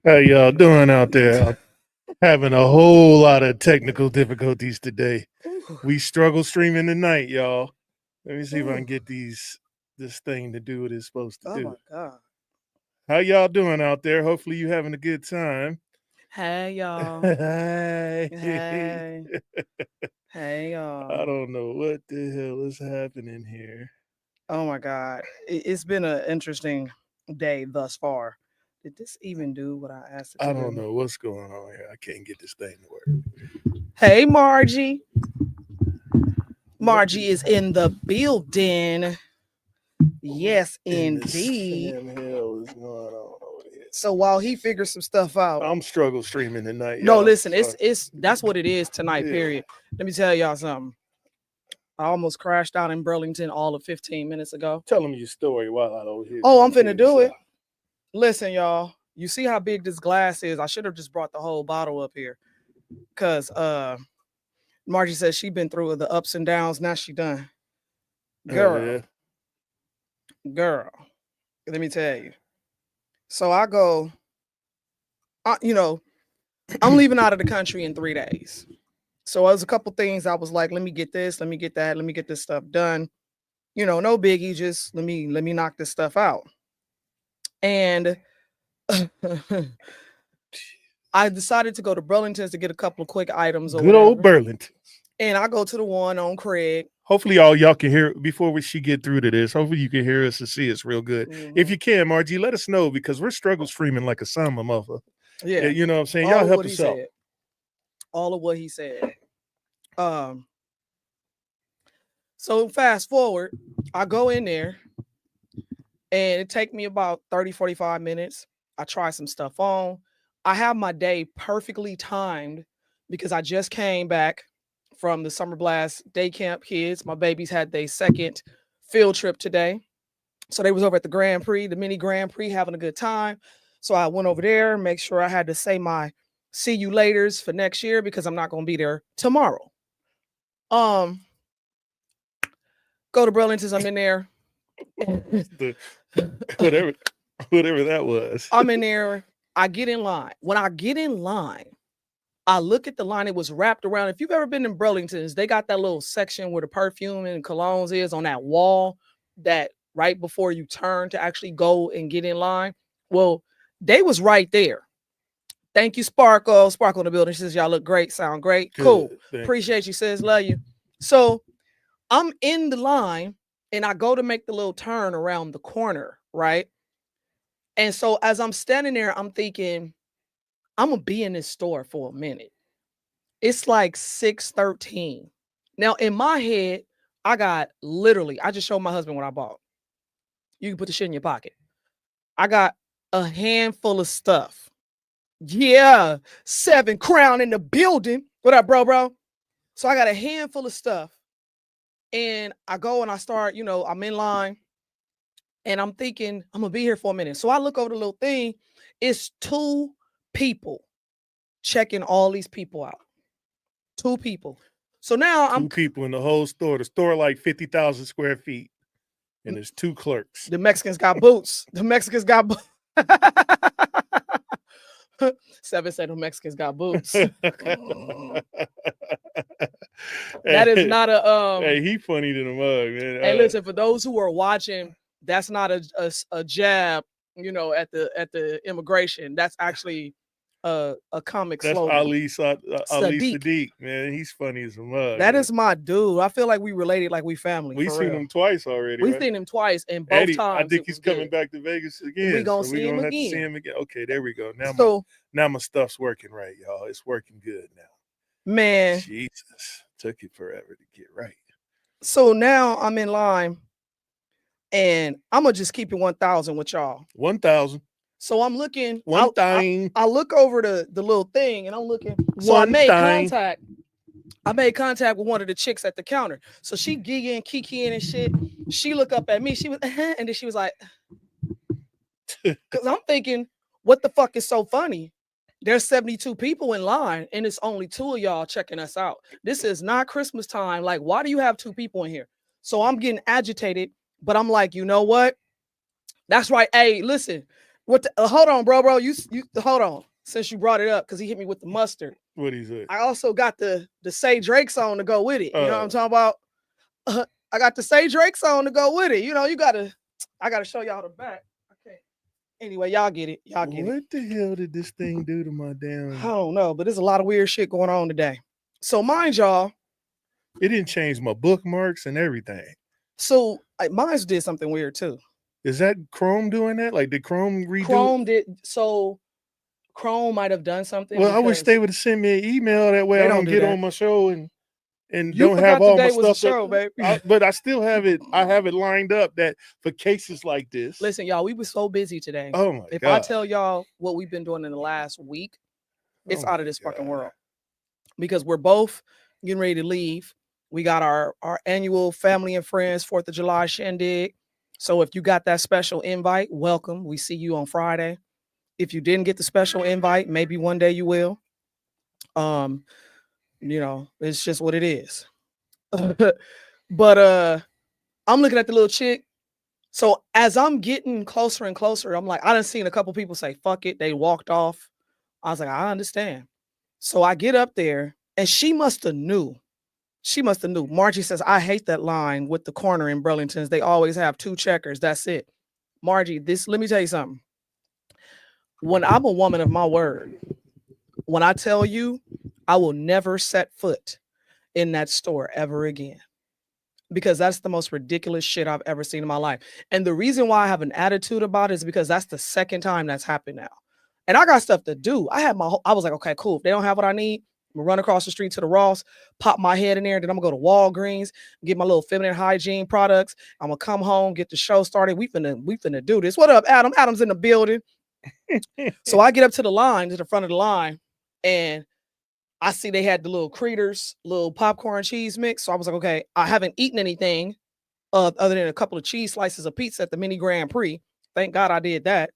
How y'all doing out there? I'm having a whole lot of technical difficulties today. Ooh, We struggle streaming tonight, y'all. Let me see if I can ooh. get this thing to do what it's supposed to Oh my do. God. How y'all doing out there? Hopefully you having a good time. Hey y'all. Hey. Hey. Hey I y'all. don't know what the hell is happening here. Oh my God. It's been an interesting day thus far. Did this even do what I asked it I to don't do? know what's going on here. I can't get this thing to work. Hey Margie. What Margie the is in the building. Yes, in this indeed. damn hell is going on over here? So while he figures some stuff out. I'm struggle streaming tonight, No, y'all. listen, it's that's what it is tonight, Yeah. period. Let me tell y'all something. I almost crashed out in Burlington all of 15 minutes ago. Tell them your story while I over here Oh, trying I'm to figure finna this do out. it. Listen, y'all. You see how big this glass is? I should have just brought the whole bottle up here. Cause Margie says she been through the ups and downs. Now she done. Oh Girl, yeah. girl. Let me tell you. So I go, you know, I'm leaving out of the country in 3 days. So there's a couple things I was like, let me get this, let me get that, let me get this stuff done. No biggie, just let me knock this stuff out. And I decided to go to Burlington's to get a couple of quick items or Good old whatever. Burlington. And I go to the one on Craig. Hopefully, y'all can hear before she get through to this. Hopefully, you can hear us and see us real good. If Mhm. you can, Margie, let us know because we're struggle streaming like a samba mother. Yeah, Yeah, you know what I'm saying. all Y'all of help what he us out. said. All of what he said. Um, so fast forward, I go in there and it take me about 30, 45 minutes. I try some stuff on. I have my day perfectly timed because I just came back from the Summer Blast day camp kids. My babies had their second field trip today. So they was over at the Grand Prix, the mini Grand Prix, having a good time. So I went over there, make sure I had to say my see you laters for next year because I'm not gonna be there tomorrow. Um, go to Burlington's, I'm in there. The, whatever, whatever that was. I'm in there. I get in line. When I get in line, I look at the line. It was wrapped around. If you've ever been in Burlington's, they got that little section where the perfume and colognes is on that wall that right before you turn to actually go and get in line. Well, they was right there. Thank you, Sparkle. Sparkle in the building. She says, y'all look great, sound great. Good. Cool. Thank you. Appreciate you, sis. Love you. So I'm in the line and I go to make the little turn around the corner, right? And so as I'm standing there, I'm thinking, I'm gonna be in this store for a minute. It's like 6:13. Now in my head, I just showed my husband what I bought. You can put the shit in your pocket. I got a handful of stuff. Yeah, 7 Crown in the building. What up, bro? So I got a handful of stuff. And I go and I start, I'm in line and I'm thinking, I'm gonna be here for a minute. So I look over the little thing. It's two people checking all these people out. Two people. So now Two people in the whole store. The store like 50,000 square feet, and there's two clerks. the Mexicans got boots. The Mexicans got boots. Seven said the Mexicans got boots. That is hey, not a hey, he funny to the mug, man. Hey, listen, for those who are watching, that's not a jab, at the immigration. That's actually a comic That's slogan. Ali Sadiq. Sadiq, man. He's funny as a mug, That man. is my dude. I feel like we related like we family, We for seen real. him twice already, We've right? seen him twice, and both Eddie, I times think it he's was coming good. back to Vegas We again, gonna so we're see him gonna have to see again. him again. Okay, there we go. So, Now my stuff's working right, y'all. It's working good now. man, Jesus, took it forever to get right. so now I'm in line, and I'm gonna just keep it 1,000 with y'all. 1,000. So I'm looking. One thing. I look over the little thing, and I'm looking. So One thing. I made contact with one of the chicks at the counter. So she gigging, kikiing and shit. She looked up at me. She was, and then she was like, because I'm thinking, what the fuck is so funny? There's 72 people in line, and it's only two of y'all checking us out. This is not Christmas time. Like, why do you have two people in here? So I'm getting agitated, but I'm like, you know what? That's right. Hey, listen, What? Hold on, bro. You hold on. Since you brought it up, because he hit me with the mustard. What he said? I also got the Say Drake song to go with it. You know what I'm talking about? I got the Say Drake song to go with it. You know, I gotta show y'all the back. Okay. Anyway, y'all get it. Y'all get it. What the hell did this thing do to my damn? I don't know, but there's a lot of weird shit going on today. So mind y'all, it didn't change my bookmarks and everything. So mine did something weird too. Is that Chrome doing that? Like, did Chrome redo? Chrome did. So Chrome might have done something. Well, I wish they would have sent me an email, that way I don't get on my show and don't have all my stuff. Show, baby. But I still have it. I have it lined up that for cases like this. Listen, y'all, we were so busy today. Oh my God! If I tell y'all what we've been doing in the last week, it's out of this fucking world. Because we're both getting ready to leave. We got our annual family and friends 4th of July shindig. So if you got that special invite, welcome. We see you on Friday. If you didn't get the special invite, maybe one day you will. You know, it's just what it is. But I'm looking at the little chick. So as I'm getting closer and closer, I'm like, I done seen a couple people say, fuck it. They walked off. I was like, I understand. So I get up there and she must have knew. She must have knew. Margie says, I hate that line with the corner in Burlington's. They always have 2 checkers. That's it. Margie, let me tell you something. When I'm a woman of my word, when I tell you, I will never set foot in that store ever again. Because that's the most ridiculous shit I've ever seen in my life. And the reason why I have an attitude about it is because that's the second time that's happened now. And I got stuff to do. I was like, okay, cool. If they don't have what I need, I'm gonna run across the street to the Ross, pop my head in there, then I'm gonna go to Walgreens, get my little feminine hygiene products. I'm gonna come home, get the show started. We finna do this. What up, Adam? Adam's in the building. So I get up to the front of the line, and I see they had the little Creators, little popcorn cheese mix. So I was like, okay, I haven't eaten anything other than a couple of cheese slices of pizza at the mini Grand Prix. Thank God I did that.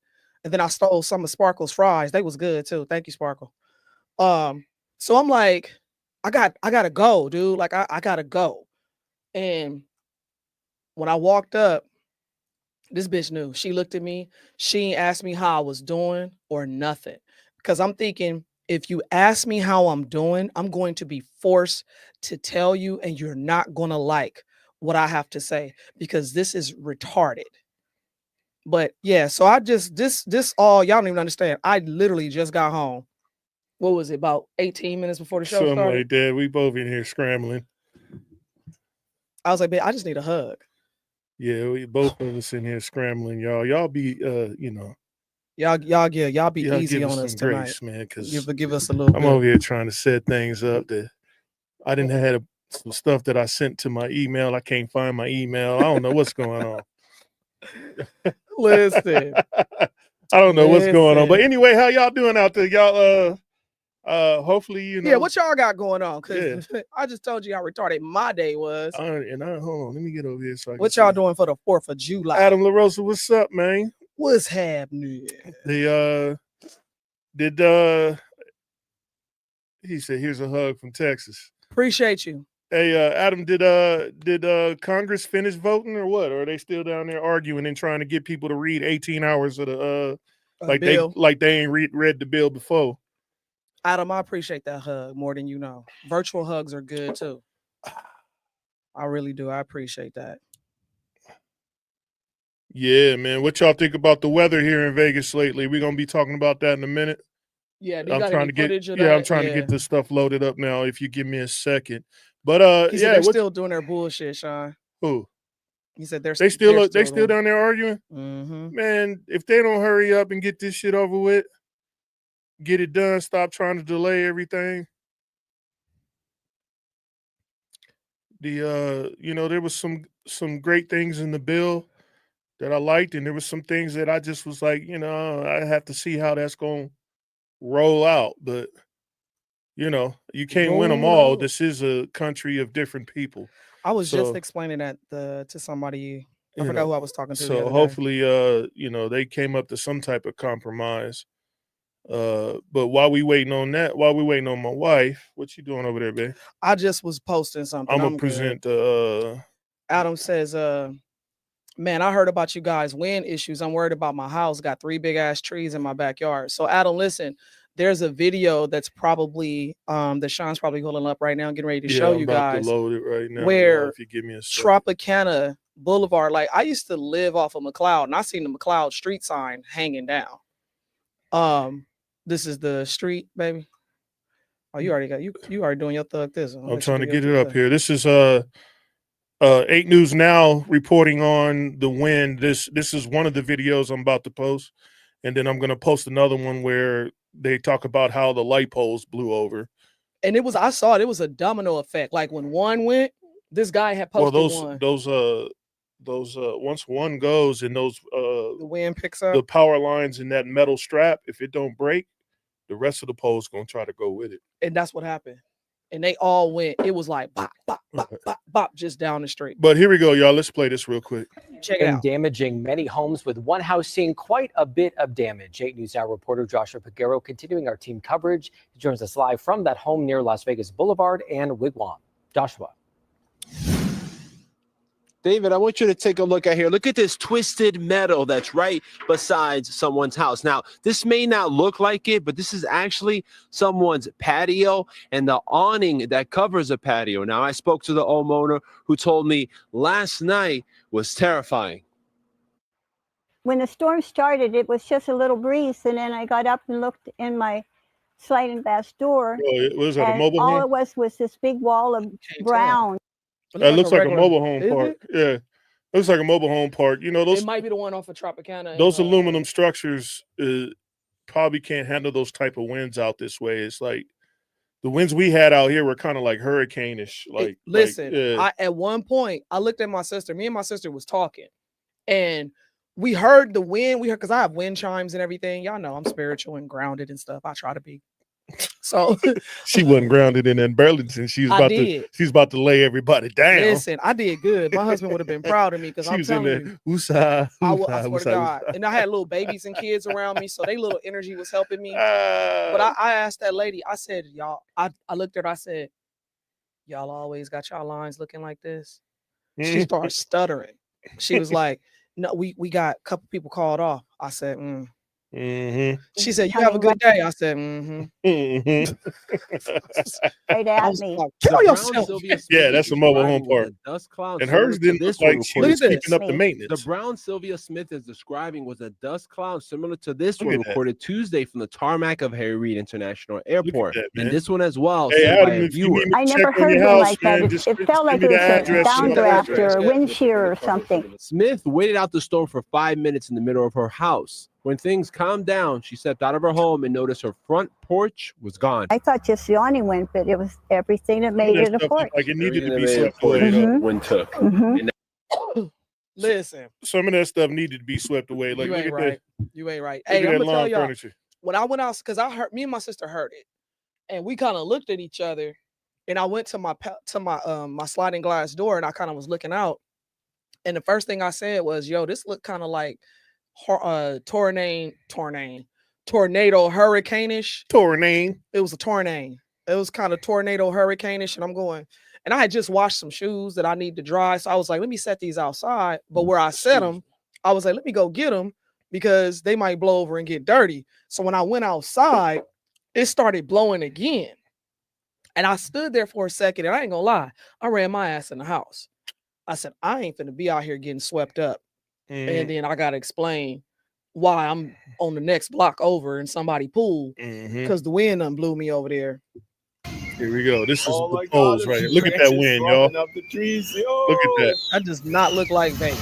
And then I stole some of Sparkle's fries. They was good too. Thank you, Sparkle. So I'm like, I gotta go, dude. Like I gotta go. And when I walked up, this bitch knew. She looked at me. She asked me how I was doing or nothing. Because I'm thinking, if you ask me how I'm doing, I'm going to be forced to tell you, and you're not gonna like what I have to say because this is retarded. But yeah, so I just this all y'all don't even understand. I literally just got home. What was it, about 18 minutes before the show started? Something like that. We both in here scrambling. I was like, babe, I just need a hug. Yeah, we both of us in here scrambling, y'all. Y'all be you know. Y'all be easy on us tonight, grace, man. Because give us a little I'm bit. over here trying to set things up that I didn't have some stuff that I sent to my email. I can't find my email. I don't know what's going on. Listen. I don't know what's going on. But anyway, how y'all doing out there? Y'all hopefully, you know. Yeah, what y'all got going on? Because I just told you how retarded my day was. Hold on, let me get over here. So what y'all doing for the 4th of July? Adam LaRosa, what's up, man? What's happening? He said, here's a hug from Texas. Appreciate you. Hey, Adam, did Congress finish voting or what? Or are they still down there arguing and trying to get people to read 18 hours of the bill? They ain't read the bill before? Adam, I appreciate that hug more than you know. Virtual hugs are good too. I really do. I appreciate that. Yeah, man. What y'all think about the weather here in Vegas lately? We're gonna be talking about that in a minute. Yeah, I'm trying to get this stuff loaded up now. If you give me a second. But they're still doing their bullshit, Sean. Who? He said they're still down there arguing. Mm-hmm. Man, if they don't hurry up and get this shit over with, get it done, stop trying to delay everything. There was some great things in the bill that I liked, and there was some things that I just was like, I have to see how that's going to roll out. But you can't win them all. This is a country of different people. I was just explaining that to somebody. I forgot who I was talking to. So hopefully, they came up to some type of compromise. But while we waiting on my wife, what you doing over there, babe? I just was posting something. I'm gonna present. Adam says, Man, I heard about you guys' wind issues. I'm worried about my house. Got 3 big ass trees in my backyard. So Adam, listen, there's a video that's probably that Sean's probably holding up right now, getting ready to show Yeah, I'm you about to guys load it right now, y'all, where if you give me a second. Tropicana Boulevard. Like I used to live off of McLeod, and I seen the McLeod street sign hanging down. This is the street, baby. Oh, you already got you already doing your thug this. I'm trying to get it up here. This is 8 News Now reporting on the wind. This is one of the videos I'm about to post, and then I'm going to post another one where they talk about how the light poles blew over. And I saw it. It was a domino effect. Like when one went, this guy had posted one. Those once one goes and those the wind picks up the power lines in that metal strap, if it don't break, the rest of the poles gonna try to go with it. And that's what happened. And they all went. It was like bop, bop, bop, bop, bop, just down the street. But here we go, y'all. Let's play this real quick. Check it out. Damaging many homes, with one house seeing quite a bit of damage. 8 News Now reporter Joshua Piguero continuing our team coverage. He joins us live from that home near Las Vegas Boulevard and Wigwam. Joshua. David, I want you to take a look at here. Look at this twisted metal that's right beside someone's house. Now, this may not look like it, but this is actually someone's patio and the awning that covers a patio. Now, I spoke to the homeowner who told me last night was terrifying. When the storm started, it was just a little breeze, and then I got up and looked in my sliding glass door. Was that a mobile home? All it was this big wall of brown. That looks like a mobile home park. Yeah, looks like a mobile home park. You know, those it might be the one off of Tropicana. Those aluminum structures probably can't handle those type of winds out this way. It's like the winds we had out here were kind of like hurricane-ish. At one point I looked at my sister. Me and my sister was talking, and we heard the wind. We heard, because I have wind chimes and everything. Y'all know I'm spiritual and grounded and stuff. I try to be. So she wasn't grounded in that Burlington. She's about to lay everybody down. Listen, I did good. My husband would have been proud of me, because I'm telling you, I swear to God. And I had little babies and kids around me, so they little energy was helping me. But I asked that lady, I said, y'all, I looked at her, I said, y'all always got y'all lines looking like this? She started stuttering. She was like, no, we got a couple people called off. I said, She said, you have a good day. I said, Right at me. Kill yourself. Yeah, that's a mobile home park. And hers didn't look like she was keeping up the maintenance. The brown Sylvia Smith is describing was a dust cloud similar to this one recorded Tuesday from the tarmac of Harry Reid International Airport. And this one as well. Hey, Adam, if you I never heard one like that. It felt like it was a downdraft or a wind shear or something. Smith waited out the storm for 5 minutes in the middle of her house. When things calmed down, she stepped out of her home and noticed her front porch was gone. I thought just the awning went, but it was everything that made it a porch. Like it needed to be swept away. Wind took. Listen, some of that stuff needed to be swept away. Like, you ain't right. You ain't right. Hey, I'm gonna tell y'all. When I went out, because I heard, me and my sister heard it, and we kind of looked at each other. And I went to my sliding glass door, and I kind of was looking out. And the first thing I said was, "Yo, this looked kind of like tornado hurricane-ish." It was a tornado. It was kind of tornado hurricane-ish, and I'm going, and I had just washed some shoes that I need to dry, so I was like, let me set these outside. But where I set them, I was like, let me go get them, because they might blow over and get dirty. So when I went outside, it started blowing again, and I stood there for a second, and I ain't gonna lie, I ran my ass in the house. I said, I ain't finna be out here getting swept up. And then I got to explain why I'm on the next block over in somebody's pool, because the wind done blew me over there. Here we go. This is the poles right here. Look at that wind, y'all. Up the trees, Look at that. That does not look like Vegas.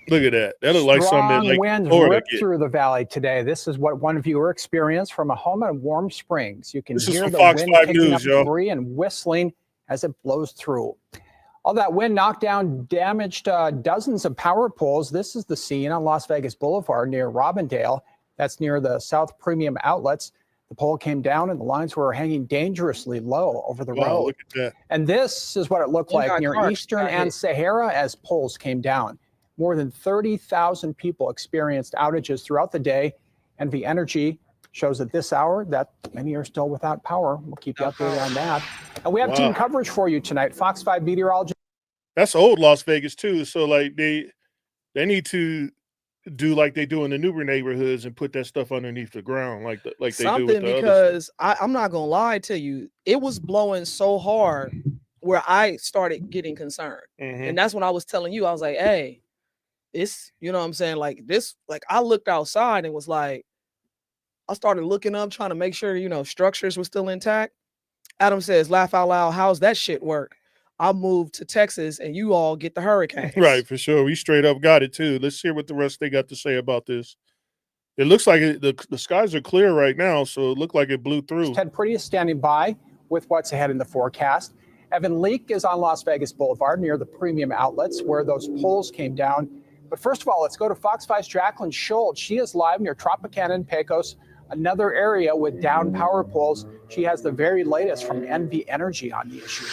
Look at that. That looks like something that winds ripped through the valley today. This is what one viewer experienced from a home in Warm Springs. You can hear the wind picking up debris and whistling as it blows through. All that wind knocked down, damaged dozens of power poles. This is the scene on Las Vegas Boulevard near Robindale. That's near the South Premium Outlets. The pole came down and the lines were hanging dangerously low over the road. Look at that. And this is what it looked like near Eastern and Sahara as poles came down. More than 30,000 people experienced outages throughout the day. NV Energy shows at this hour that many are still without power. We'll keep you updated on that. And we have team coverage for you tonight. Fox 5 meteorologist. That's old Las Vegas too. So like they need to do like they do in the newer neighborhoods and put that stuff underneath the ground like they do with Something the other stuff. because I'm not gonna lie to you, it was blowing so hard where I started getting concerned. And that's when I was telling you, I was like, hey, it's, you know what I'm saying? Like this, like I looked outside and was like, I started looking up, trying to make sure, you know, structures were still intact. Adam says, laugh out loud, how's that shit work? I moved to Texas and you all get the hurricanes. Right, for sure. We straight up got it too. Let's hear what the rest they got to say about this. It looks like the skies are clear right now, so it looked like it blew through. Ted Pretty is standing by with what's ahead in the forecast. Evan Leake is on Las Vegas Boulevard near the premium outlets where those poles came down. But first of all, let's go to Fox 5's Jacqueline Schultz. She is live near Tropicana and Pecos, another area with down power poles. She has the very latest from NV Energy on the issue.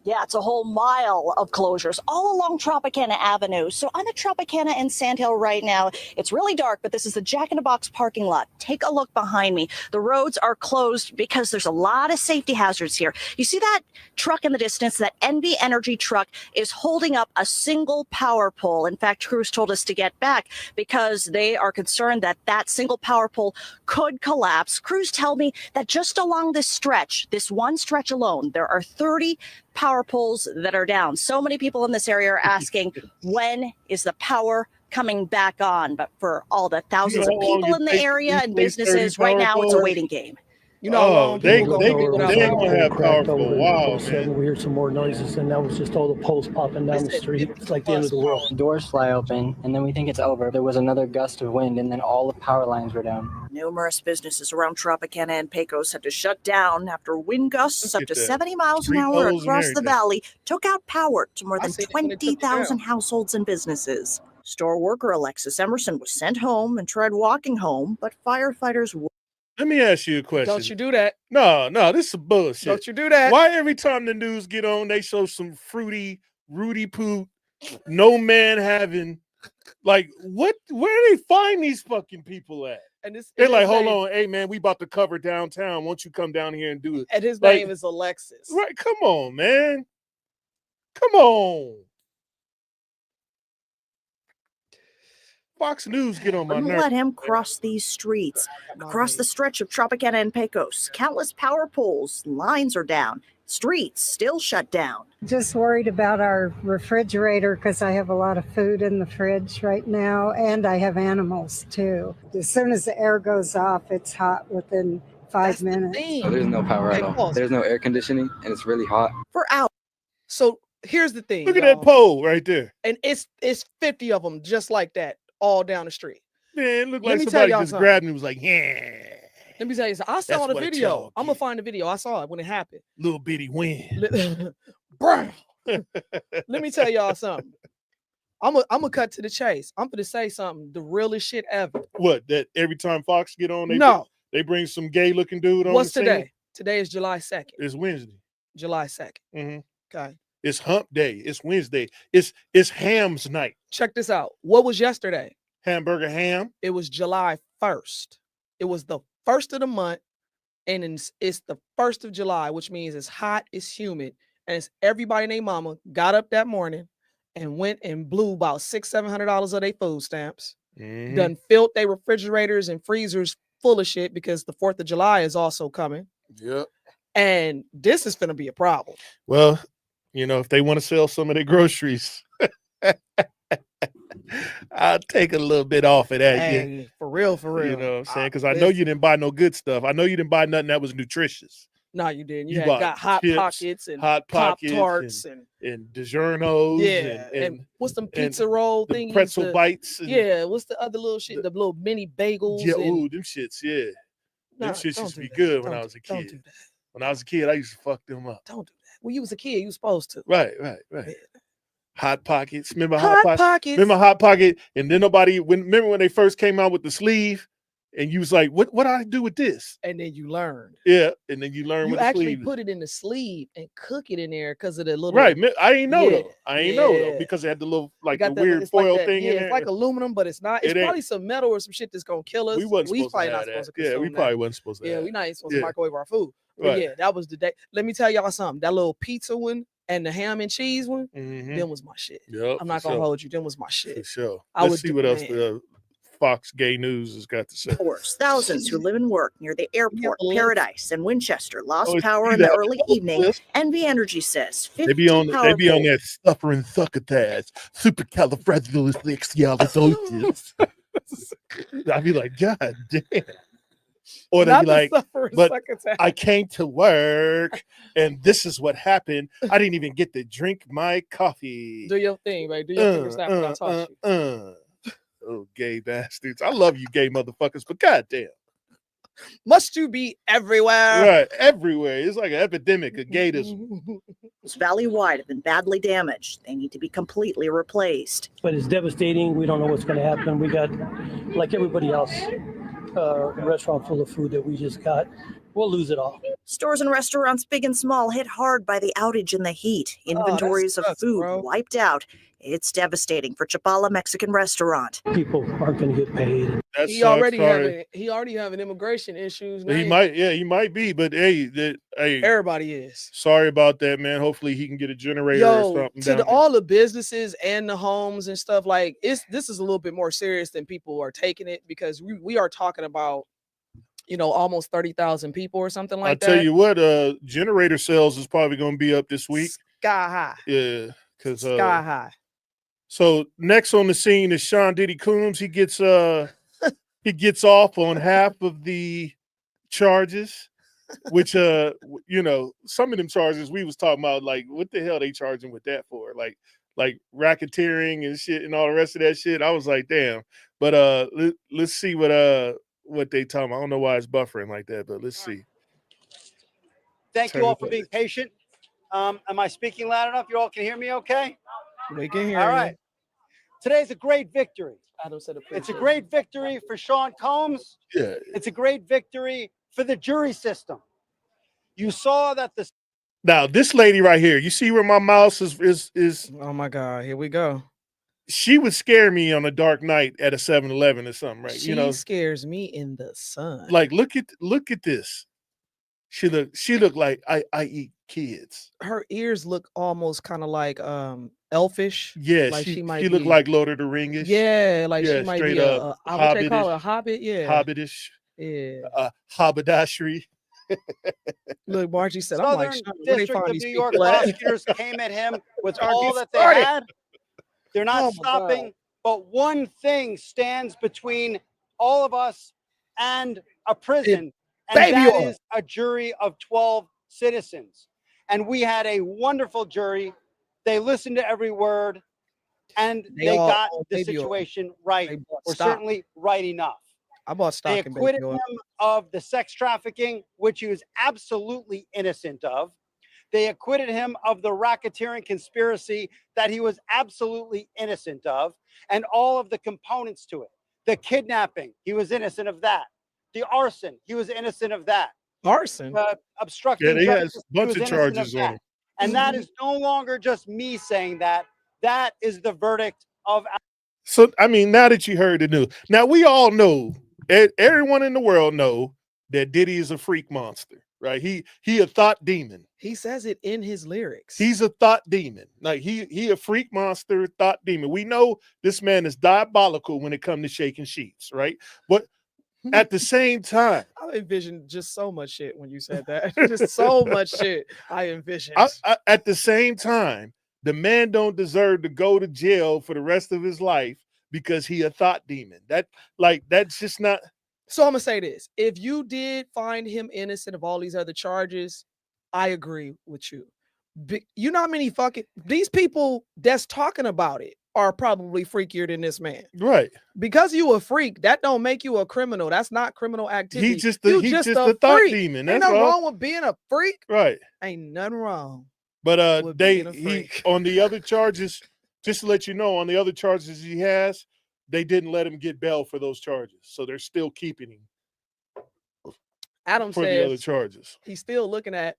Yeah, it's a whole mile of closures all along Tropicana Avenue. So I'm at Tropicana and Sandhill right now. It's really dark, but this is the Jack in the Box parking lot. Take a look behind me. The roads are closed because there's a lot of safety hazards here. You see that truck in the distance? That NV Energy truck is holding up a single power pole. In fact, crews told us to get back because they are concerned that that single power pole could collapse. Crews tell me that just along this stretch, this one stretch alone, there are 30 power poles that are down. So many people in this area are asking, when is the power coming back on? But for all the thousands of people in the area and businesses, right now it's a waiting game. You know, they ain't gonna have power for a while, man. We heard some more noises, and that was just all the poles popping down the street. It's like the end of the world. Doors fly open, and then we think it's over. There was another gust of wind, and then all the power lines were down. Numerous businesses around Tropicana and Pecos had to shut down after wind gusts up to 70 miles an hour across the valley took out power to more than 20,000 households and businesses. Store worker Alexis Emerson was sent home and tried walking home, but firefighters. Let me ask you a question. Don't you do that. No, this is bullshit. Don't you do that. Why every time the news get on, they show some fruity, Rudy Poo, no man having, like, what? Where do they find these fucking people at? And they're like, hold on, hey man, we about to cover downtown. Won't you come down here and do it? And his like, name is Alexis. Right, come on, man. Come on. Fox News get on my nerves. Let him cross these streets. Across the stretch of Tropicana and Pecos, countless power poles, lines are down, streets still shut down. Just worried about our refrigerator because I have a lot of food in the fridge right now, and I have animals too. As soon as the air goes off, it's hot within 5 minutes. So there's no power at all. There's no air conditioning, and it's really hot. For hours. So here's the thing. Look at that pole right there. And it's 50 of them just like that. All down the street. Man, it looked like somebody just grabbed him and was like, yeah. Let me tell you something. I saw the video. I'm going to find the video. I saw it when it happened. Little bitty wind. Let me tell y'all something. I'm gonna cut to the chase. I'm going to say something, the realest shit ever. What, that every time Fox get on, they bring some gay looking dude on. What's the today? scene? Today is July 2nd. It's Wednesday. July 2nd. Mm-hmm. Okay. It's hump day. It's Wednesday. It's hams night. Check this out. What was yesterday? Hamburger ham. It was July 1st. It was the first of the month, and it's the 1st of July, which means it's hot, it's humid, and it's everybody and their mama got up that morning and went and blew about $600-700 of their food stamps. Mm-hmm. Done filled their refrigerators and freezers full of shit because the 4th of July is also coming. Yep. And this is going to be a problem. Well, you know, if they want to sell some of their groceries, I'll take a little bit off of that. Hey, yeah. For real. You know what I'm saying? Because I know you didn't buy no good stuff. I know you didn't buy nothing that was nutritious. No, you didn't. You bought got Hot chips, Pockets and Hot Pockets Pop-Tarts and DiGiorno's. Yeah. And what's the pizza roll thing? Pretzel bites. And, yeah. What's the other little shit? The little mini bagels. Yeah, them shits, yeah. Them shits used to be good when I was a kid. Don't do that. When I was a kid, I used to fuck them up. Don't do that. When you was a kid, you was supposed to. Right. Yeah. Hot Pockets. Remember Hot Pockets? Remember Hot Pocket? And then remember when they first came out with the sleeve? And you was like, what do I do with this? And then you learned. Yeah. And then you learned you what the actually sleeve put it in the sleeve and cook it in there because of the little. Right. I ain't know though. I ain't know though because it had the little the weird foil thing in there. It's like aluminum, but it's not. It's probably some metal or some shit that's gonna kill us. We wasn't supposed probably to not have supposed that. to. Yeah, we probably wasn't supposed to. Yeah, have we not even supposed to microwave our food. But Right. yeah, that was the day. Let me tell y'all something. That little pizza one and the ham and cheese one, them was my shit. Yep, I'm not gonna hold you. Them was my shit. For sure. I Let's would see do- what else man. the Fox Gay News has got to say. Thousands who live and work near the airport, Paradise, and Winchester lost Oh, power see in the that. early evening. NV Energy says 50 They be on power that suffering succotash, supercalifragilisticexpialidocious. I'd be like, God damn. Or they'd Not be the like, suffering but succotash. I came to work and this is what happened. I didn't even get to drink my coffee. Do your thing, babe. Do your finger snap when I toss you. Oh, gay bastards. I love you, gay motherfuckers, but goddamn. Must you be everywhere? Right, everywhere. It's like an epidemic of gaydism. Valley-wide have been badly damaged. They need to be completely replaced. But it's devastating. We don't know what's going to happen. We got, like everybody else, a restaurant full of food that we just got. We'll lose it all. Stores and restaurants, big and small, hit hard by the outage and the heat. Inventories of food wiped out. It's devastating for Chapala Mexican restaurant. People aren't going to get paid. He already having immigration issues. He might be, but hey, everybody is. Sorry about that, man. Hopefully he can get a generator or something. All the businesses and the homes and stuff, like this is a little bit more serious than people are taking it, because we are talking about, almost 30,000 people or something like that. I'll tell you what, generator sales is probably going to be up this week. Sky high. Yeah, because sky high. So next on the scene is Sean Diddy Coombs. He gets off on half of the charges, which some of them charges we was talking about, like what the hell they charging with that for, like racketeering and shit and all the rest of that shit. I was like, damn. But let's see what they talking about. I don't know why it's buffering like that, but let's see. Thank you all for being patient. Am I speaking loud enough? You all can hear me okay? We can hear all you. right. Today's a great victory. Adam said it's a great victory for Sean Combs. Yeah. It's a great victory for the jury system. You saw that Now, this lady right here, you see where my mouse is oh my God, here we go. She would scare me on a dark night at a 7-Eleven or something, right? She scares me in the sun. Like, look at this. She look like I eat kids. Her ears look almost kind of like elfish. Yeah, like she look like Lord of the Rings. Yeah, like she might be a what they call a hobbit. Yeah, hobbitish. Yeah, haberdashery. Look, Margie said, Southern I'm like, District of New York prosecutors came at him with all that they had. They're not stopping, but one thing stands between all of us and a prison, and that is a jury of 12 citizens. And we had a wonderful jury. They listened to every word, and they got the situation right, or certainly right enough. They acquitted him of the sex trafficking, which he was absolutely innocent of. They acquitted him of the racketeering conspiracy that he was absolutely innocent of, and all of the components to it. The kidnapping, he was innocent of that. The arson, he was innocent of that. Arson? Obstructing justice, has a bunch of charges on him. And that is no longer just me saying that. That is the verdict of. So, I mean, now that you heard the news, now we all know, everyone in the world know that Diddy is a freak monster, right? He a thought demon. He says it in his lyrics. He's a thought demon. Like he a freak monster, thought demon. We know this man is diabolical when it comes to shaking sheets, right? But at the same time, I envisioned just so much shit when you said that. Just so much shit I envisioned. At the same time, the man don't deserve to go to jail for the rest of his life because he a thought demon. That's just not. So I'm gonna say this: if you did find him innocent of all these other charges, I agree with you. You know how many these people that's talking about it are probably freakier than this man, right? Because you a freak, that don't make you a criminal. That's not criminal activity. He's just a thought demon. Ain't nothing wrong with being a freak, right? Ain't nothing wrong. But on the other charges, just to let you know, on the other charges he has, they didn't let him get bail for those charges, so they're still keeping him. Adam for says the other charges. He's still looking at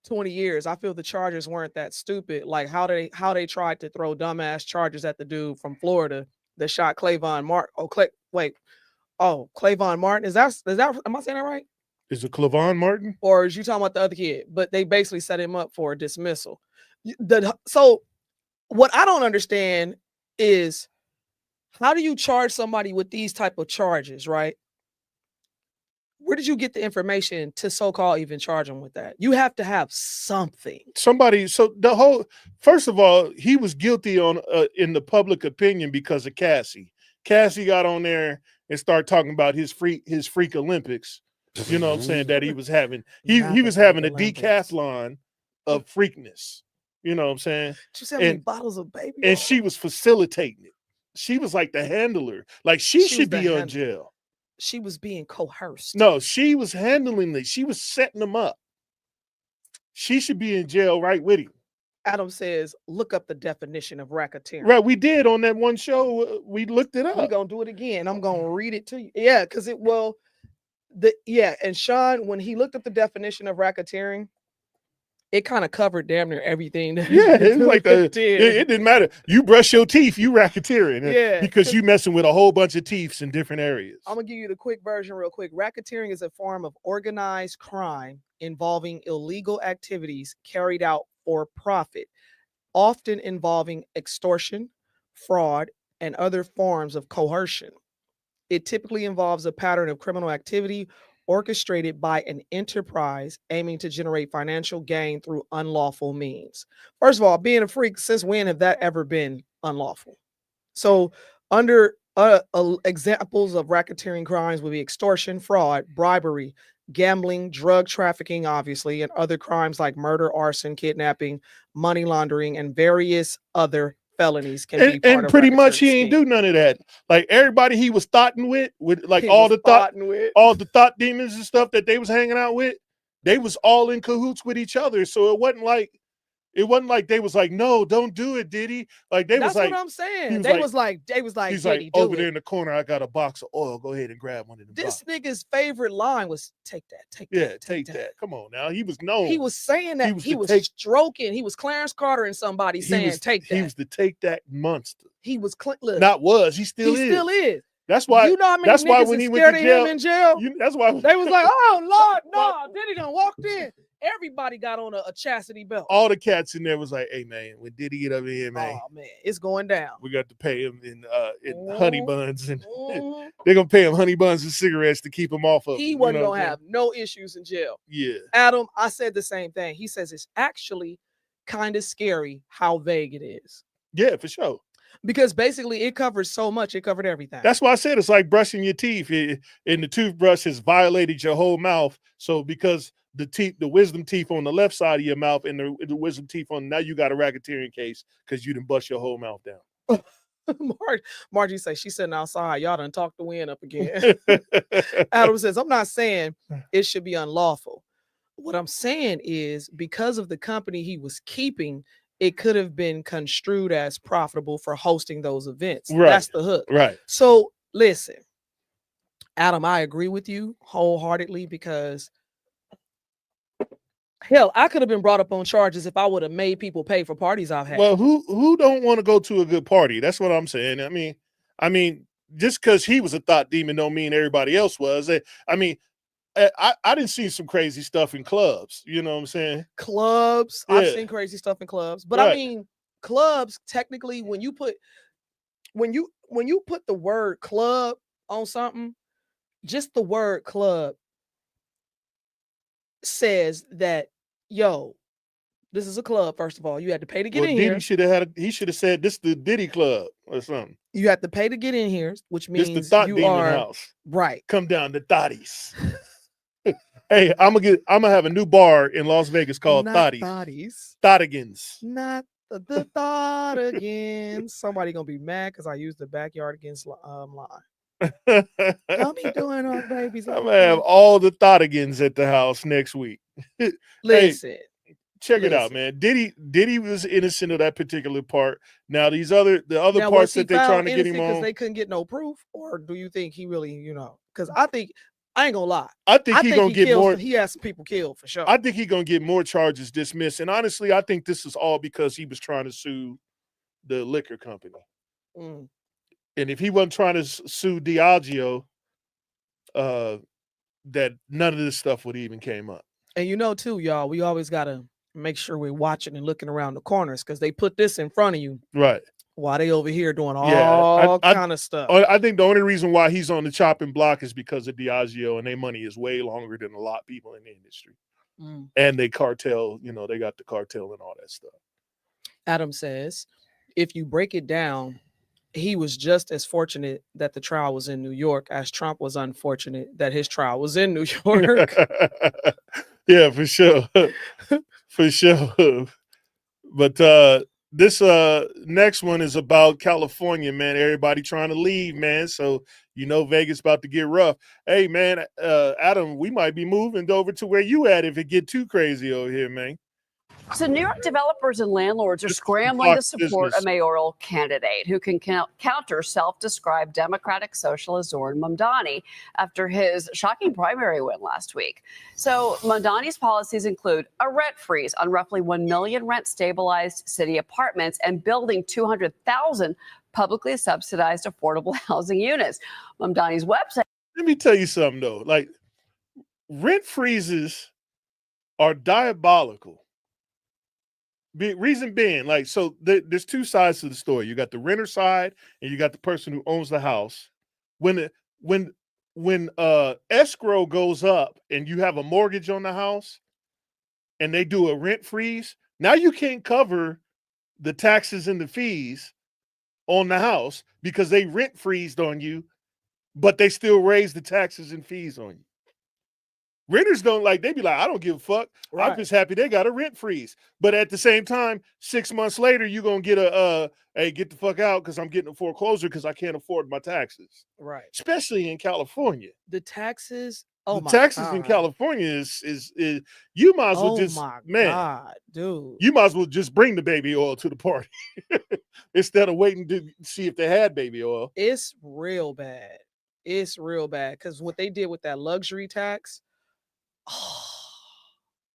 20 years. I feel the Chargers weren't that stupid. Like how they tried to throw dumbass charges at the dude from Florida that shot Clavon Martin. Clavon Martin. Is that am I saying that right? Is it Clavon Martin? Or is you talking about the other kid? But they basically set him up for a dismissal. So what I don't understand is, how do you charge somebody with these type of charges, right? Where did you get the information to so-called even charge them with that? You have to have something. Somebody, so the whole, first of all, he was guilty on in the public opinion because of Cassie. Cassie got on there and started talking about his freak Olympics. You know what I'm saying, that he was having. He was having a decathlon of freakness. You know what I'm saying? Just how many bottles of baby and oil? she was facilitating it. She was like the handler. Like she should be on jail. She was being coerced. No, she was handling it. She was setting them up. She should be in jail right with him. Adam says, look up the definition of racketeering. Right, we did on that one show. We looked it up. We're gonna do it again. I'm gonna read it to you. Yeah, because and Sean, when he looked up the definition of racketeering, it kind of covered damn near everything. Yeah, it was like it didn't matter. You brush your teeth, you racketeering. Yeah, because you messing with a whole bunch of teeth in different areas. I'm gonna give you the quick version real quick. Racketeering is a form of organized crime involving illegal activities carried out for profit, often involving extortion, fraud, and other forms of coercion. It typically involves a pattern of criminal activity orchestrated by an enterprise aiming to generate financial gain through unlawful means. First of all, being a freak, since when have that ever been unlawful? So under examples of racketeering crimes would be extortion, fraud, bribery, gambling, drug trafficking, obviously, and other crimes like murder, arson, kidnapping, money laundering, and various other felonies can be part and of pretty much he ain't scheme. do none of that. Like everybody he was thoughting with like all the thought demons and stuff that they was hanging out with, they was all in cahoots with each other. So it wasn't like they was like, no, don't do it, Diddy. Like That's what I'm saying. They was like, he's like, over there in the corner, I got a box of oil. Go ahead and grab one of them. This nigga's favorite line was, take that. Yeah, take that. Come on now. He was known. He was saying that. He was stroking. He was Clarence Carter and somebody saying, take that. He was the take that monster. He was he still is. He still is. That's why. You know how many niggas when he went to jail, him in jail? That's why they was like, "Oh Lord, no!" Diddy done walked in. Everybody got on a chastity belt. All the cats in there was like, "Hey man, when Diddy get over here, man, oh man, it's going down. We got to pay him in honey buns, and they're gonna pay him honey buns and cigarettes to keep him off of. He wasn't gonna have no issues in jail. Yeah, Adam, I said the same thing. He says it's actually kind of scary how vague it is. Yeah, for sure. Because basically it covers so much. It covered everything. That's why I said it's like brushing your teeth. And the toothbrush has violated your whole mouth. So because the wisdom teeth on the left side of your mouth and the wisdom teeth on, now you got a racketeering case because you didn't bust your whole mouth down. Margie says she's sitting outside. Y'all done talked the wind up again. Adam says, I'm not saying it should be unlawful. What I'm saying is because of the company he was keeping, it could have been construed as profitable for hosting those events. Right. That's the hook. Right. So listen, Adam, I agree with you wholeheartedly because hell, I could have been brought up on charges if I would have made people pay for parties I've had. Well, who don't want to go to a good party? That's what I'm saying. I mean, just because he was a thought demon don't mean everybody else was. I didn't see some crazy stuff in clubs. You know what I'm saying? Clubs. Yeah. I've seen crazy stuff in clubs. But right. I mean, clubs, technically, when you put the word club on something, just the word club says that, yo, this is a club, first of all. You had to pay to get in here. He should have said this is the Diddy Club or something. You have to pay to get in here, which means this the thought you demon are house. Right. Come down to Thotties. Hey, I'm gonna have a new bar in Las Vegas called Thotties. Thottigans. Not the Thottigans. Somebody gonna be mad because I used the backyard against line. Don't be doing our babies. I'm gonna have all the Thottigans at the house next week. Listen. Hey, check it out, man. Diddy was innocent of that particular part. Now the other parts that they're trying to get him on, because they couldn't get no proof, or do you think he really, because I ain't gonna lie. I think he's gonna get more. He has some people killed for sure. I think he's gonna get more charges dismissed. And honestly, I think this is all because he was trying to sue the liquor company. Mm. And if he wasn't trying to sue Diageo, that none of this stuff would even came up. And too, y'all, we always gotta make sure we're watching and looking around the corners because they put this in front of you. Right. While they over here doing all kind of stuff. I think the only reason why he's on the chopping block is because of Diageo, and their money is way longer than a lot of people in the industry. And they cartel, they got the cartel and all that stuff. Adam says, if you break it down, he was just as fortunate that the trial was in New York as Trump was unfortunate that his trial was in New York. Yeah, for sure. For sure. But this next one is about California, man. Everybody trying to leave, man. So Vegas about to get rough. Hey, man, Adam, we might be moving over to where you at if it get too crazy over here, man. So New York developers and landlords are scrambling to support a mayoral candidate who can counter self-described Democratic socialist Zoran Mamdani after his shocking primary win last week. So Mamdani's policies include a rent freeze on roughly 1 million rent-stabilized city apartments and building 200,000 publicly subsidized affordable housing units. Mamdani's website. Let me tell you something, though. Like, rent freezes are diabolical. Reason being, like, so there's two sides to the story. You got the renter side and you got the person who owns the house. When escrow goes up and you have a mortgage on the house and they do a rent freeze, now you can't cover the taxes and the fees on the house because they rent freezed on you, but they still raise the taxes and fees on you. Renters don't they be like, I don't give a fuck. Right. I'm just happy they got a rent freeze. But at the same time, 6 months later, you're going to get hey, get the fuck out because I'm getting a foreclosure because I can't afford my taxes. Right. Especially in California. The taxes, taxes in California is you might as well dude. You might as well just bring the baby oil to the party instead of waiting to see if they had baby oil. It's real bad. It's real bad because what they did with that luxury tax,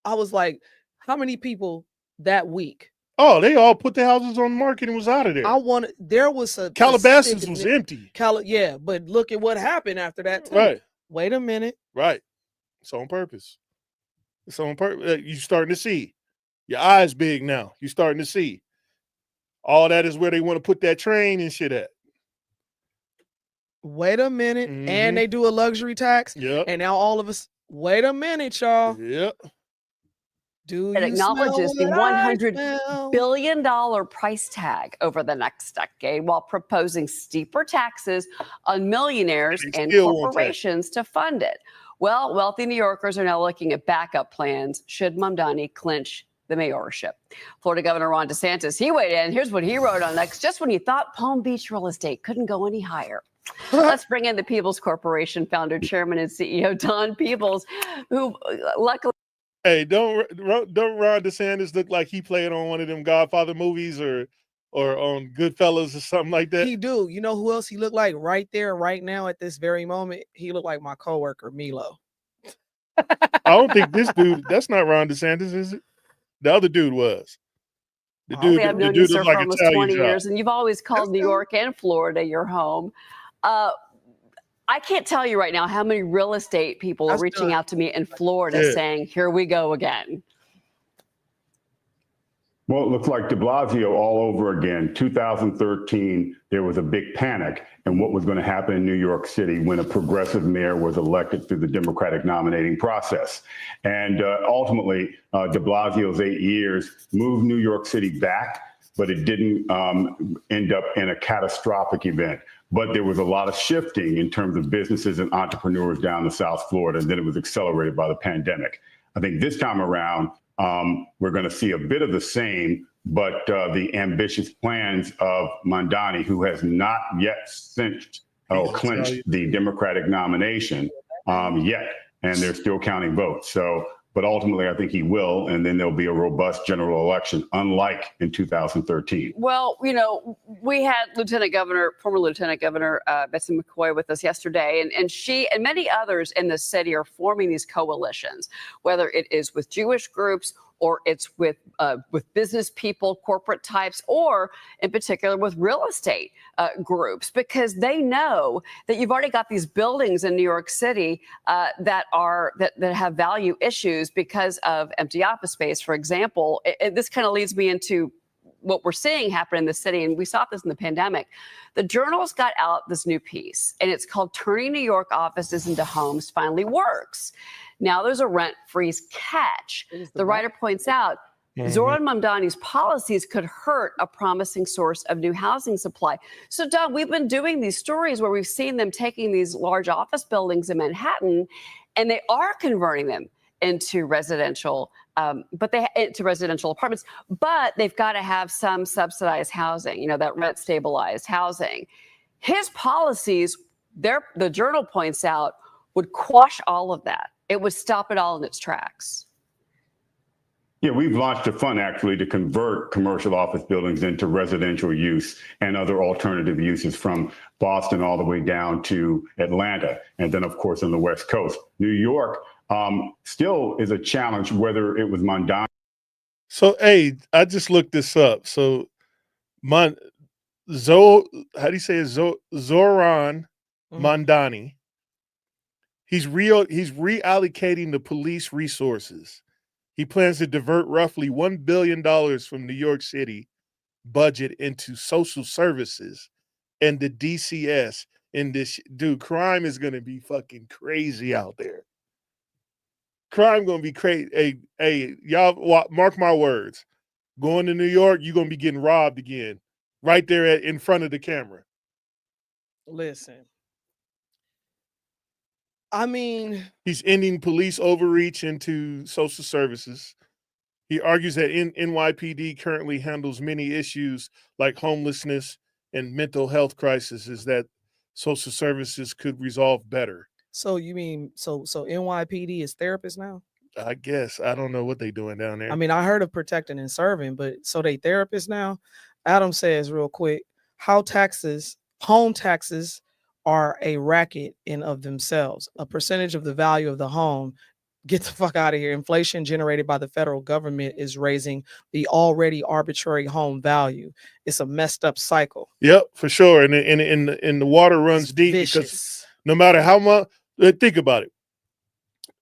I was like, how many people that week? Oh, they all put their houses on the market and was out of there. There was a Calabasas was empty. Yeah, but look at what happened after that too. Right. Wait a minute. Right. It's on purpose. It's on purpose. You're starting to see. Your eyes big now. You're starting to see. All that is where they want to put that train and shit at. Wait a minute. And they do a luxury tax. Yep. And now all of us. Wait a minute, y'all. Yep. It acknowledges the $100 billion price tag over the next decade while proposing steeper taxes on millionaires and corporations to fund it. Well, wealthy New Yorkers are now looking at backup plans should Mamdani clinch the mayorship. Florida Governor Ron DeSantis, he weighed in. Here's what he wrote on X. Just when you thought Palm Beach real estate couldn't go any higher. Let's bring in the Peoples Corporation founder, chairman, and CEO Don Peebles, who luckily. Hey, don't Ron DeSantis look like he played on one of them Godfather movies or on Goodfellas or something like that? He do. You know who else he looked like right there, right now, at this very moment? He looked like my coworker, Milo. I don't think this dude. That's not Ron DeSantis, is it? The other dude was. The dude. I've known you, sir, for almost 20 years, and you've always called New York and Florida your home. I can't tell you right now how many real estate people are reaching out to me in Florida saying, here we go again. Well, it looks like de Blasio all over again. 2013, there was a big panic in what was going to happen in New York City when a progressive mayor was elected through the Democratic nominating process. And ultimately, de Blasio's 8 years moved New York City back, but it didn't end up in a catastrophic event. But there was a lot of shifting in terms of businesses and entrepreneurs down in South Florida, and then it was accelerated by the pandemic. I think this time around, we're going to see a bit of the same, but the ambitious plans of Mamdani, who has not yet clinched the Democratic nomination yet, and they're still counting votes. So, but ultimately, I think he will, and then there'll be a robust general election, unlike in 2013. Well, you know, we had former Lieutenant Governor Betsy McCoy with us yesterday, and she and many others in the city are forming these coalitions, whether it is with Jewish groups or it's with business people, corporate types, or in particular with real estate groups, because they know that you've already got these buildings in New York City that have value issues because of empty office space, for example. This kind of leads me into what we're seeing happen in the city, and we saw this in the pandemic. The Journal's got out this new piece, and it's called Turning New York Offices into Homes Finally Works. Now there's a rent freeze catch. The writer points out Zoran Mamdani's policies could hurt a promising source of new housing supply. So, Don, we've been doing these stories where we've seen them taking these large office buildings in Manhattan, and they are converting them into residential, into residential apartments, but they've got to have some subsidized housing, that rent stabilized housing. His policies, the Journal points out, would quash all of that. It would stop it all in its tracks. Yeah, we've launched a fund actually to convert commercial office buildings into residential use and other alternative uses from Boston all the way down to Atlanta. And then, of course, on the West Coast. New York still is a challenge, whether it was Mamdani. So, hey, I just looked this up. So, how do you say it? Zoran Mamdani. He's reallocating the police resources. He plans to divert roughly $1 billion from New York City budget into social services and the DCS. And this, dude, crime is going to be fucking crazy out there. Crime going to be crazy. Hey, y'all, mark my words. Going to New York, you're going to be getting robbed again. Right there in front of the camera. Listen. I mean, he's ending police overreach into social services. He argues that NYPD currently handles many issues like homelessness and mental health crises that social services could resolve better. So you mean so NYPD is therapists now? I guess. I don't know what they're doing down there. I mean, I heard of protecting and serving, but so they therapists now? Adam says real quick, home taxes are a racket in of themselves. A percentage of the value of the home. Get the fuck out of here. Inflation generated by the federal government is raising the already arbitrary home value. It's a messed up cycle. Yep, for sure. And the water runs deep because no matter how much, think about it.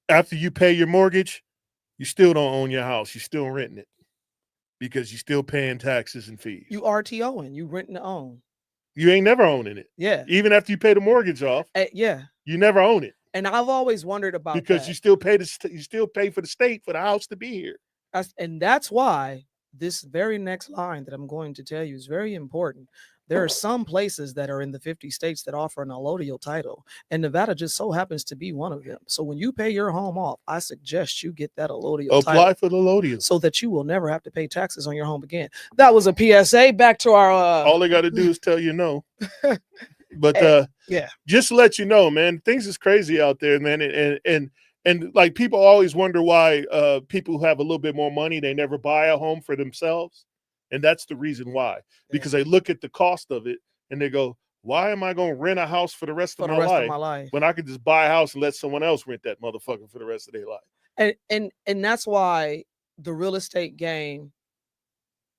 After you pay your mortgage, you still don't own your house. You're still renting it because you're still paying taxes and fees. You RTOing, you renting to own. You ain't never owning it. Yeah. Even after you pay the mortgage off. Yeah. You never own it. And I've always wondered about because that. you still pay for the state for the house to be here. And that's why this very next line that I'm going to tell you is very important. There are some places that are in the 50 states that offer an allodial title, and Nevada just so happens to be one of them. So when you pay your home off, I suggest you get that allodial title. Apply for the allodial. So that you will never have to pay taxes on your home again. That was a PSA. Back to our... All they got to do is tell you no. But yeah, just to let you know, man, things is crazy out there, man. And like people always wonder why people who have a little bit more money, they never buy a home for themselves. And that's the reason why, because they look at the cost of it and they go, why am I going to rent a house for the rest of my life when I could just buy a house and let someone else rent that motherfucker for the rest of their life? And that's why the real estate game,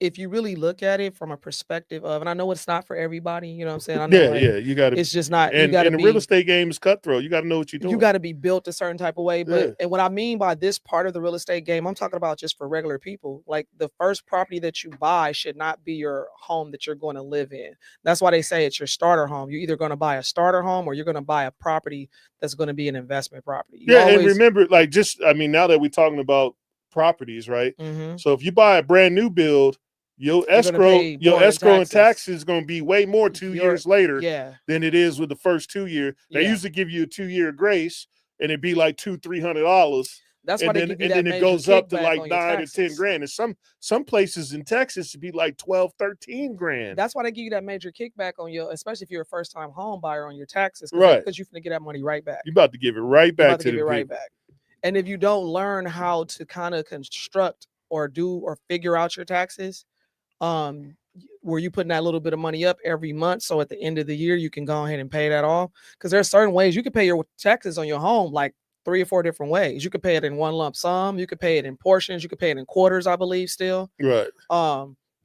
if you really look at it from a perspective of, and I know it's not for everybody, you know what I'm saying? I know, you got to. It's just not. And the real estate game is cutthroat. You got to know what you're doing. You got to be built a certain type of way. But and what I mean by this part of the real estate game, I'm talking about just for regular people. Like the first property that you buy should not be your home that you're going to live in. That's why they say it's your starter home. You're either going to buy a starter home or you're going to buy a property that's going to be an investment property. And remember, like, now that we're talking about properties, right? Mm-hmm. So if you buy a brand new build, your escrow and taxes is going to be way more 2 years later than it is with the first 2 years. They usually give you a 2-year grace, and it'd be like $200-300. That's why and then it goes up to like $9 to $10 grand. And some places in Texas it'd be like $12-13 grand. That's why they give you that major kickback on your, especially if you're a first-time home buyer, on your taxes, right? Because you're gonna get that money right back. You're about to give it right back to the people. Right back. And if you don't learn how to kind of construct or do or figure out your taxes, where you putting that little bit of money up every month, so at the end of the year you can go ahead and pay that off. Because there are certain ways you can pay your taxes on your home like 3 or 4 different ways. You could pay it in one lump sum. You could pay it in portions. You could pay it in quarters, I believe, still. Right.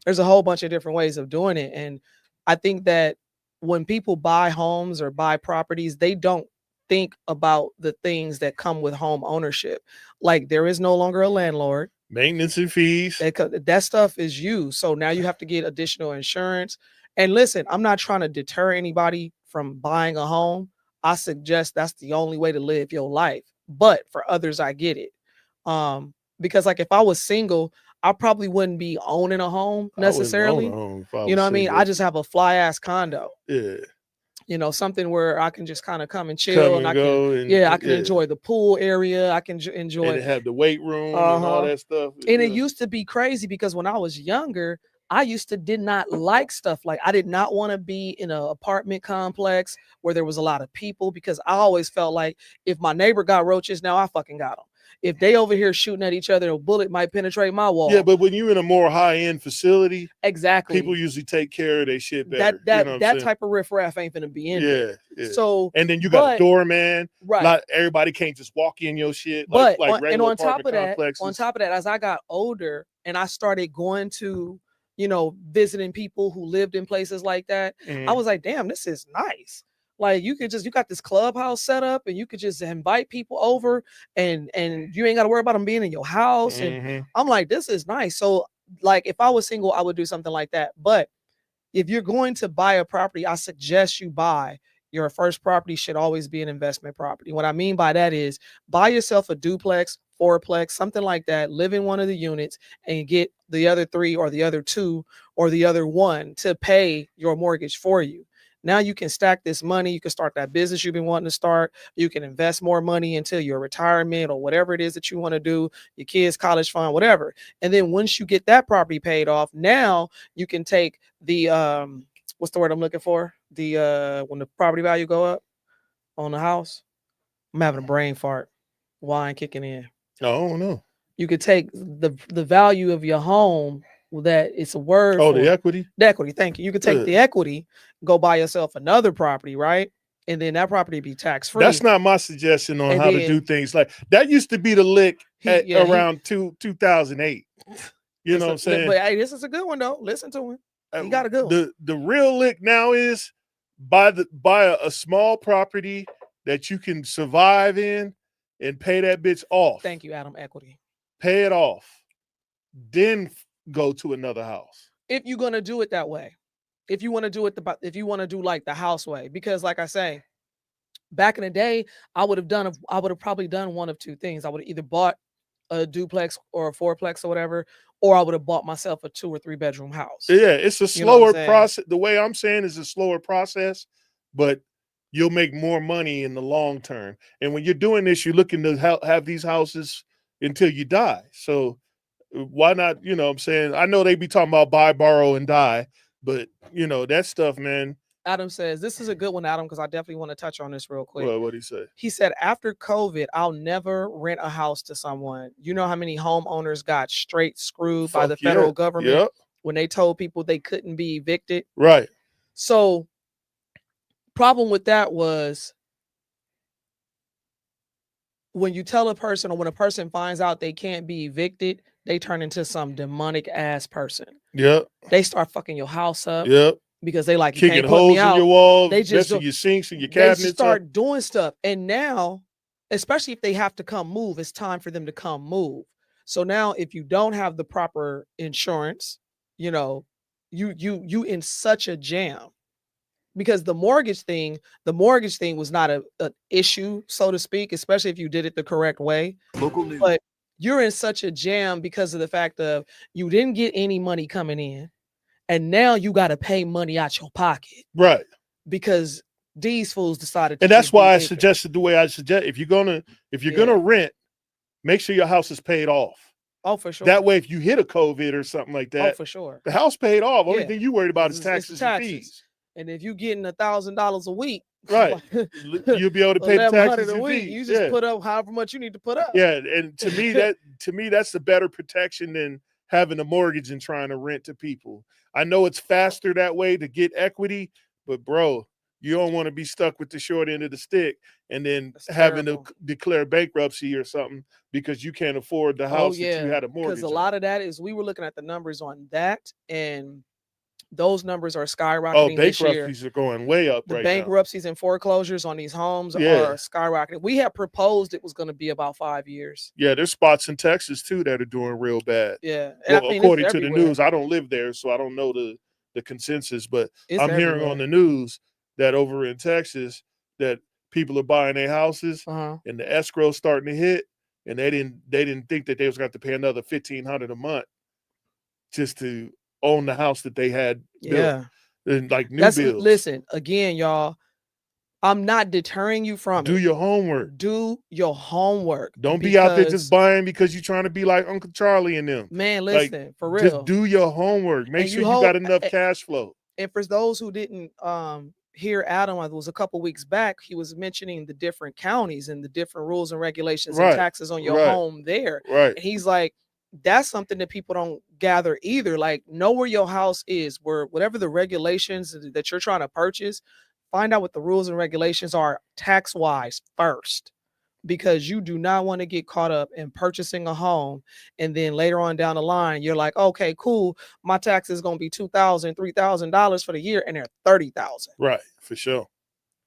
There's a whole bunch of different ways of doing it. And I think that when people buy homes or buy properties, they don't think about the things that come with home ownership. Like there is no longer a landlord. Maintenance and fees. That stuff is used. So now you have to get additional insurance. And listen, I'm not trying to deter anybody from buying a home. I suggest that's the only way to live your life. But for others, I get it. Because like if I was single, I probably wouldn't be owning a home necessarily. I wouldn't own a home if I you know was what I mean? single. I just have a fly ass condo. Yeah. You know, something where I can just kind of come and chill, and I can enjoy the pool area. I can enjoy. And it have the weight room and all that stuff. And it used to be crazy because when I was younger, I did not like stuff like I did not want to be in an apartment complex where there was a lot of people because I always felt like if my neighbor got roaches, now I fucking got them. If they over here shooting at each other, a bullet might penetrate my wall. Yeah, but when you're in a more high-end facility, exactly, people usually take care of their shit better. That type of riffraff ain't gonna be in there. Yeah. So and then you got a doorman. Right. Not everybody can't just walk in your shit. But regular on top of complexes. that, as I got older and I started going to, visiting people who lived in places like that, I was like, damn, this is nice. Like you got this clubhouse set up and you could just invite people over and you ain't got to worry about them being in your house. And I'm like, this is nice. So like, if I was single, I would do something like that. But if you're going to buy a property, I suggest you buy your first property should always be an investment property. What I mean by that is buy yourself a duplex, fourplex, something like that, live in one of the units and get the other 3 or the other 2 or the other 1 to pay your mortgage for you. Now you can stack this money. You can start that business you've been wanting to start. You can invest more money into your retirement or whatever it is that you want to do, your kids' college fund, whatever. And then once you get that property paid off, now you can take the, what's the word I'm looking for? The, when the property value go up on the house, I'm having a brain fart, wine kicking in. Oh, no. You could take the value of your home that it's a word. Oh, the equity? The equity, thank you. You could take the equity, go buy yourself another property, right? And then that property be tax-free. That's not my suggestion on how to do things. Like that used to be the lick around 2008. You know what I'm saying? But hey, this is a good one though. Listen to him. He got a good one. The real lick now is buy a small property that you can survive in and pay that bitch off. Thank you, Adam. Equity. Pay it off. Then go to another house. If you're gonna do it that way, if you want to do it if you want to do like the house way, because like I say, back in the day, I would have probably done one of two things. I would have either bought a duplex or a fourplex or whatever, or I would have bought myself a 2 or 3 bedroom house. Yeah, it's a slower process. The way I'm saying is a slower process, but you'll make more money in the long term. And when you're doing this, you're looking to have these houses until you die. So why not, you know what I'm saying? I know they be talking about buy, borrow, and die, but that stuff, man. Adam says, this is a good one, Adam, because I definitely want to touch on this real quick. Well, what'd he say? He said, after COVID, I'll never rent a house to someone. You know how many homeowners got straight screwed by the federal government when they told people they couldn't be evicted? Right. So problem with that was when you tell a person or when a person finds out they can't be evicted, they turn into some demonic ass person. Yep. They start fucking your house up. Yep. Because they like, you kicking can't put holes me out. in your walls, they just your sinks and your cabinets. They start doing stuff. And now, especially if they have to come move, it's time for them to come move. So now if you don't have the proper insurance, you in such a jam. Because the mortgage thing was not an issue, so to speak, especially if you did it the correct way. Local news. But you're in such a jam because of the fact of you didn't get any money coming in. And now you got to pay money out your pocket. Right. Because these fools decided to. And that's why I suggested the way I suggest. If you're gonna rent, make sure your house is paid off. Oh, for sure. That way, if you hit a COVID or something like that, oh, for sure, the house paid off. Only thing you worried about is taxes and fees. And if you're getting $1,000 a week, right, you'll be able to pay the taxes and fees. You just put up however much you need to put up. Yeah, and to me, that's the better protection than having a mortgage and trying to rent to people. I know it's faster that way to get equity, but bro, You don't want to be stuck with the short end of the stick and then That's having terrible. to declare bankruptcy or something because you can't afford the Oh house that you yeah, had a because mortgage a on. lot of that is we were looking at the numbers on that, and those numbers are Oh, skyrocketing this year. bankruptcies are going way up The right now. bankruptcies and foreclosures on these homes Yeah. are skyrocketing. We had proposed it was going to be about 5 years. Yeah, there's spots in Texas too that are doing real bad. Yeah, and Well, I mean it's according to the everywhere. news, I don't live there, so I don't know the consensus, but It's I'm hearing everywhere. on the news that over in Texas that people are buying their houses Uh-huh. and the escrow starting to hit, and they didn't think that they was going to pay another $1,500 a month just to own the house that they had built. Yeah. And like new That's builds. listen, again, y'all. I'm not deterring you from Do it. your homework. Do your homework. Don't be out there just because, buying because you're trying to be like Uncle Charlie and them. man, Like, listen, for real. just do your homework. Make And sure you you hold- got enough cash flow. And for those who didn't hear Adam, it was a couple weeks back, he was mentioning the different counties and the different rules and regulations and Right, taxes on your right, home there. right. And he's like, that's something that people don't gather either. Like, know where your house is, where whatever the regulations that you're trying to purchase, find out what the rules and regulations are tax-wise first. Because you do not want to get caught up in purchasing a home and then later on down the line you're like, okay, cool, my tax is going to be $2,000, $3,000 for the year, and they're $30,000. Right, for sure.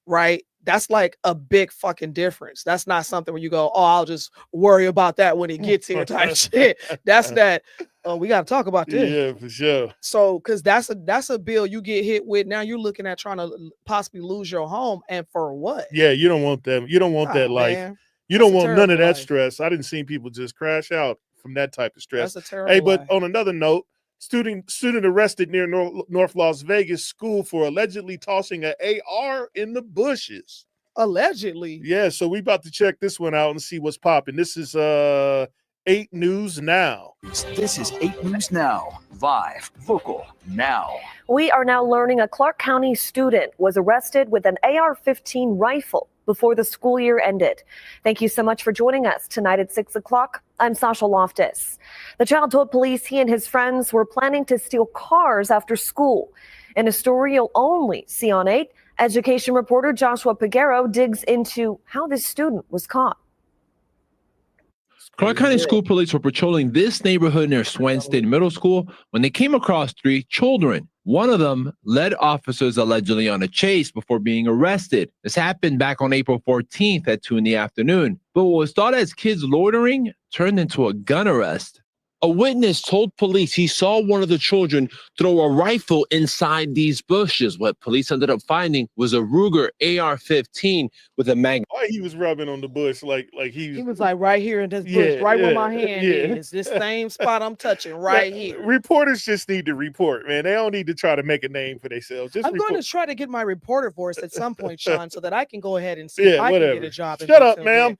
Right? That's like a big fucking difference. That's not something where you go, oh, I'll just worry about that when it gets here type shit. That's that. Oh, we got to talk about this. Yeah, for sure. So, because that's a bill you get hit with. Now you're looking at trying to possibly lose your home, and for what? Yeah, you don't want them. You don't want that life. Man, You that's don't a want none of terrible that life. stress. I didn't see people just crash out from that type of stress. That's a terrible Hey, but life. on another note, student arrested near North Las Vegas school for allegedly tossing an AR in the bushes. Allegedly. Yeah, so we about to check this one out and see what's popping. This is 8 News Now. This is 8 News Now, live, local, now. We are now learning a Clark County student was arrested with an AR-15 rifle before the school year ended. Thank you so much for joining us tonight at 6 o'clock. I'm Sasha Loftus. The child told police he and his friends were planning to steal cars after school. In a story you'll only see on 8, education reporter Joshua Piguero digs into how this student was caught. Clark County School Police were patrolling this neighborhood near Swain State Middle School when they came across 3 children. One of them led officers allegedly on a chase before being arrested. This happened back on April 14th at 2 in the afternoon. But what was thought as kids loitering turned into a gun arrest. A witness told police he saw one of the children throw a rifle inside these bushes. What police ended up finding was a Ruger AR-15 with a mag. Why he was rubbing on the bush like He was like right here in this bush, right where my hand is. This same spot I'm touching right here. Reporters just need to report, man. They don't need to try to make a name for themselves. Just I'm report. going to try to get my reporter voice at some point, Sean, so that I can go ahead and see Yeah, if I whatever. can get a job. in Shut up, Pennsylvania.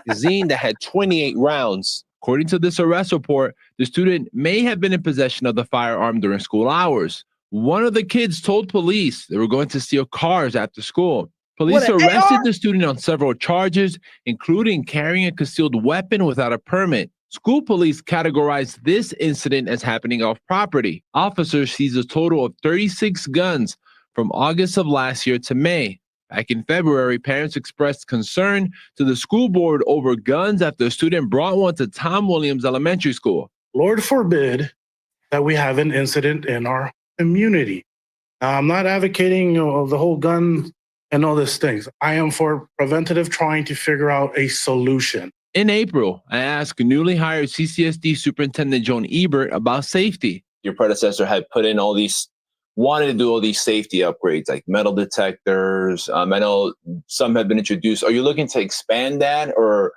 Magazine that had 28 rounds. According to this arrest report, the student may have been in possession of the firearm during school hours. One of the kids told police they were going to steal cars after school. Police What, an arrested AR? the student on several charges, including carrying a concealed weapon without a permit. School police categorized this incident as happening off property. Officers seized a total of 36 guns from August of last year to May. Back in February, parents expressed concern to the school board over guns after a student brought one to Tom Williams Elementary School. Lord forbid that we have an incident in our community. Now, I'm not advocating of the whole gun and all these things. I am for preventative, trying to figure out a solution. In April, I asked newly hired CCSD Superintendent Joan Ebert about safety. Your predecessor had put in wanted to do all these safety upgrades like metal detectors. I know some have been introduced. Are you looking to expand that or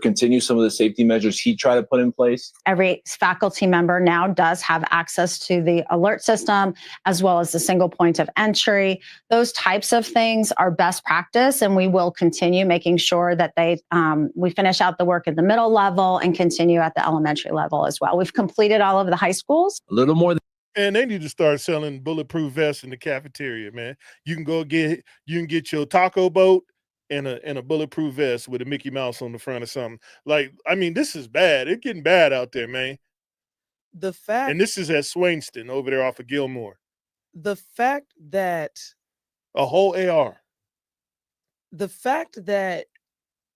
continue some of the safety measures he tried to put in place? Every faculty member now does have access to the alert system as well as the single point of entry. Those types of things are best practice, and we will continue making sure that we finish out the work at the middle level and continue at the elementary level as well. We've completed all of the high schools. A little more than And they need to start selling bulletproof vests in the cafeteria, man. You can get your taco boat and a bulletproof vest with a Mickey Mouse on the front or something. Like, I mean, this is bad. It's getting bad out there, man. The fact And this is at Swainston over there off of Gilmore. the fact that A whole AR. The fact that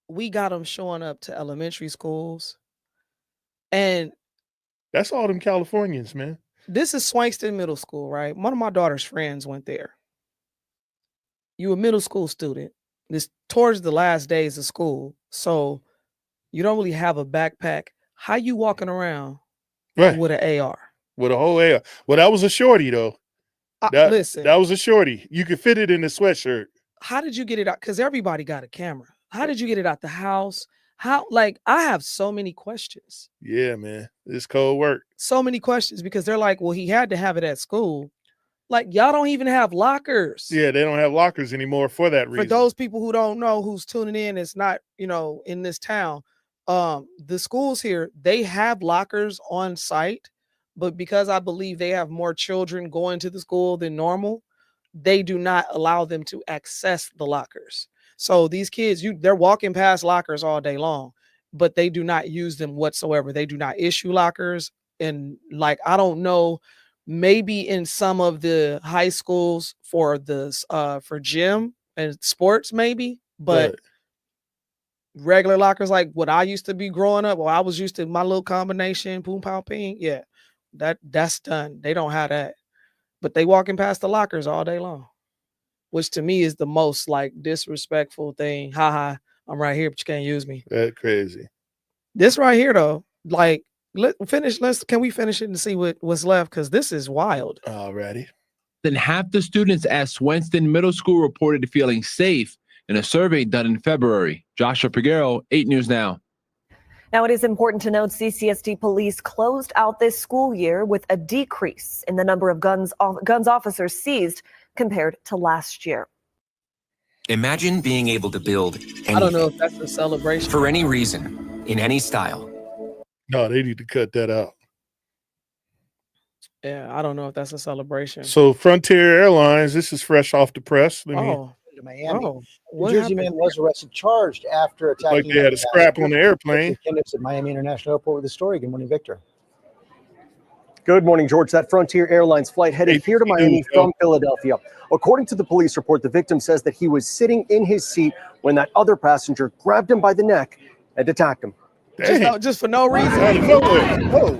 we got them showing up to elementary schools, and that's all them Californians, man. This is Swankston Middle School, right? One of my daughter's friends went there. You a middle school student. This towards the last days of school, so you don't really have a backpack. How you walking around with an AR? With a whole AR. Well, that was a shorty though. Listen, that was a shorty. You could fit it in the sweatshirt. How did you get it out? Because everybody got a camera. How did you get it out the house? How? Like, I have so many questions. Yeah, man, it's cold work. So many questions because they're like, well, he had to have it at school. Like, y'all don't even have lockers. Yeah, they don't have lockers anymore for that reason. For those people who don't know, who's tuning in, it's not, in this town. The schools here, they have lockers on site, but because I believe they have more children going to the school than normal, they do not allow them to access the lockers. So these kids, they're walking past lockers all day long, but they do not use them whatsoever. They do not issue lockers. And like, I don't know, maybe in some of the high schools for gym and sports, maybe, but regular lockers like what I used to be growing up, I was used to my little combination, boom, pow, ping. Yeah, that's done. They don't have that, but they walking past the lockers all day long, which to me is the most like disrespectful thing. Haha, I'm right here, but you can't use me. That's crazy. This right here though, like, can we finish it and see what's left? Because this is wild. Alrighty. Then half the students at Swanston Middle School reported feeling safe in a survey done in February. Joshua Peguero, 8 News Now. Now, it is important to note CCSD police closed out this school year with a decrease in the number of guns officers seized compared to last year. Imagine being able to build anything. I don't know if that's a celebration. For any reason, in any style. No, they need to cut that out. Yeah, I don't know if that's a celebration. So Frontier Airlines, this is fresh off the press. To Miami. Oh, New Jersey man was arrested, charged after attacking. Like they had a scrap on the airplane. Attendants at Miami International Airport with the story. Good morning, Victor. Good morning, George. That Frontier Airlines flight headed here to Miami from Philadelphia. According to the police report, the victim says that he was sitting in his seat when that other passenger grabbed him by the neck and attacked him. Just for no reason.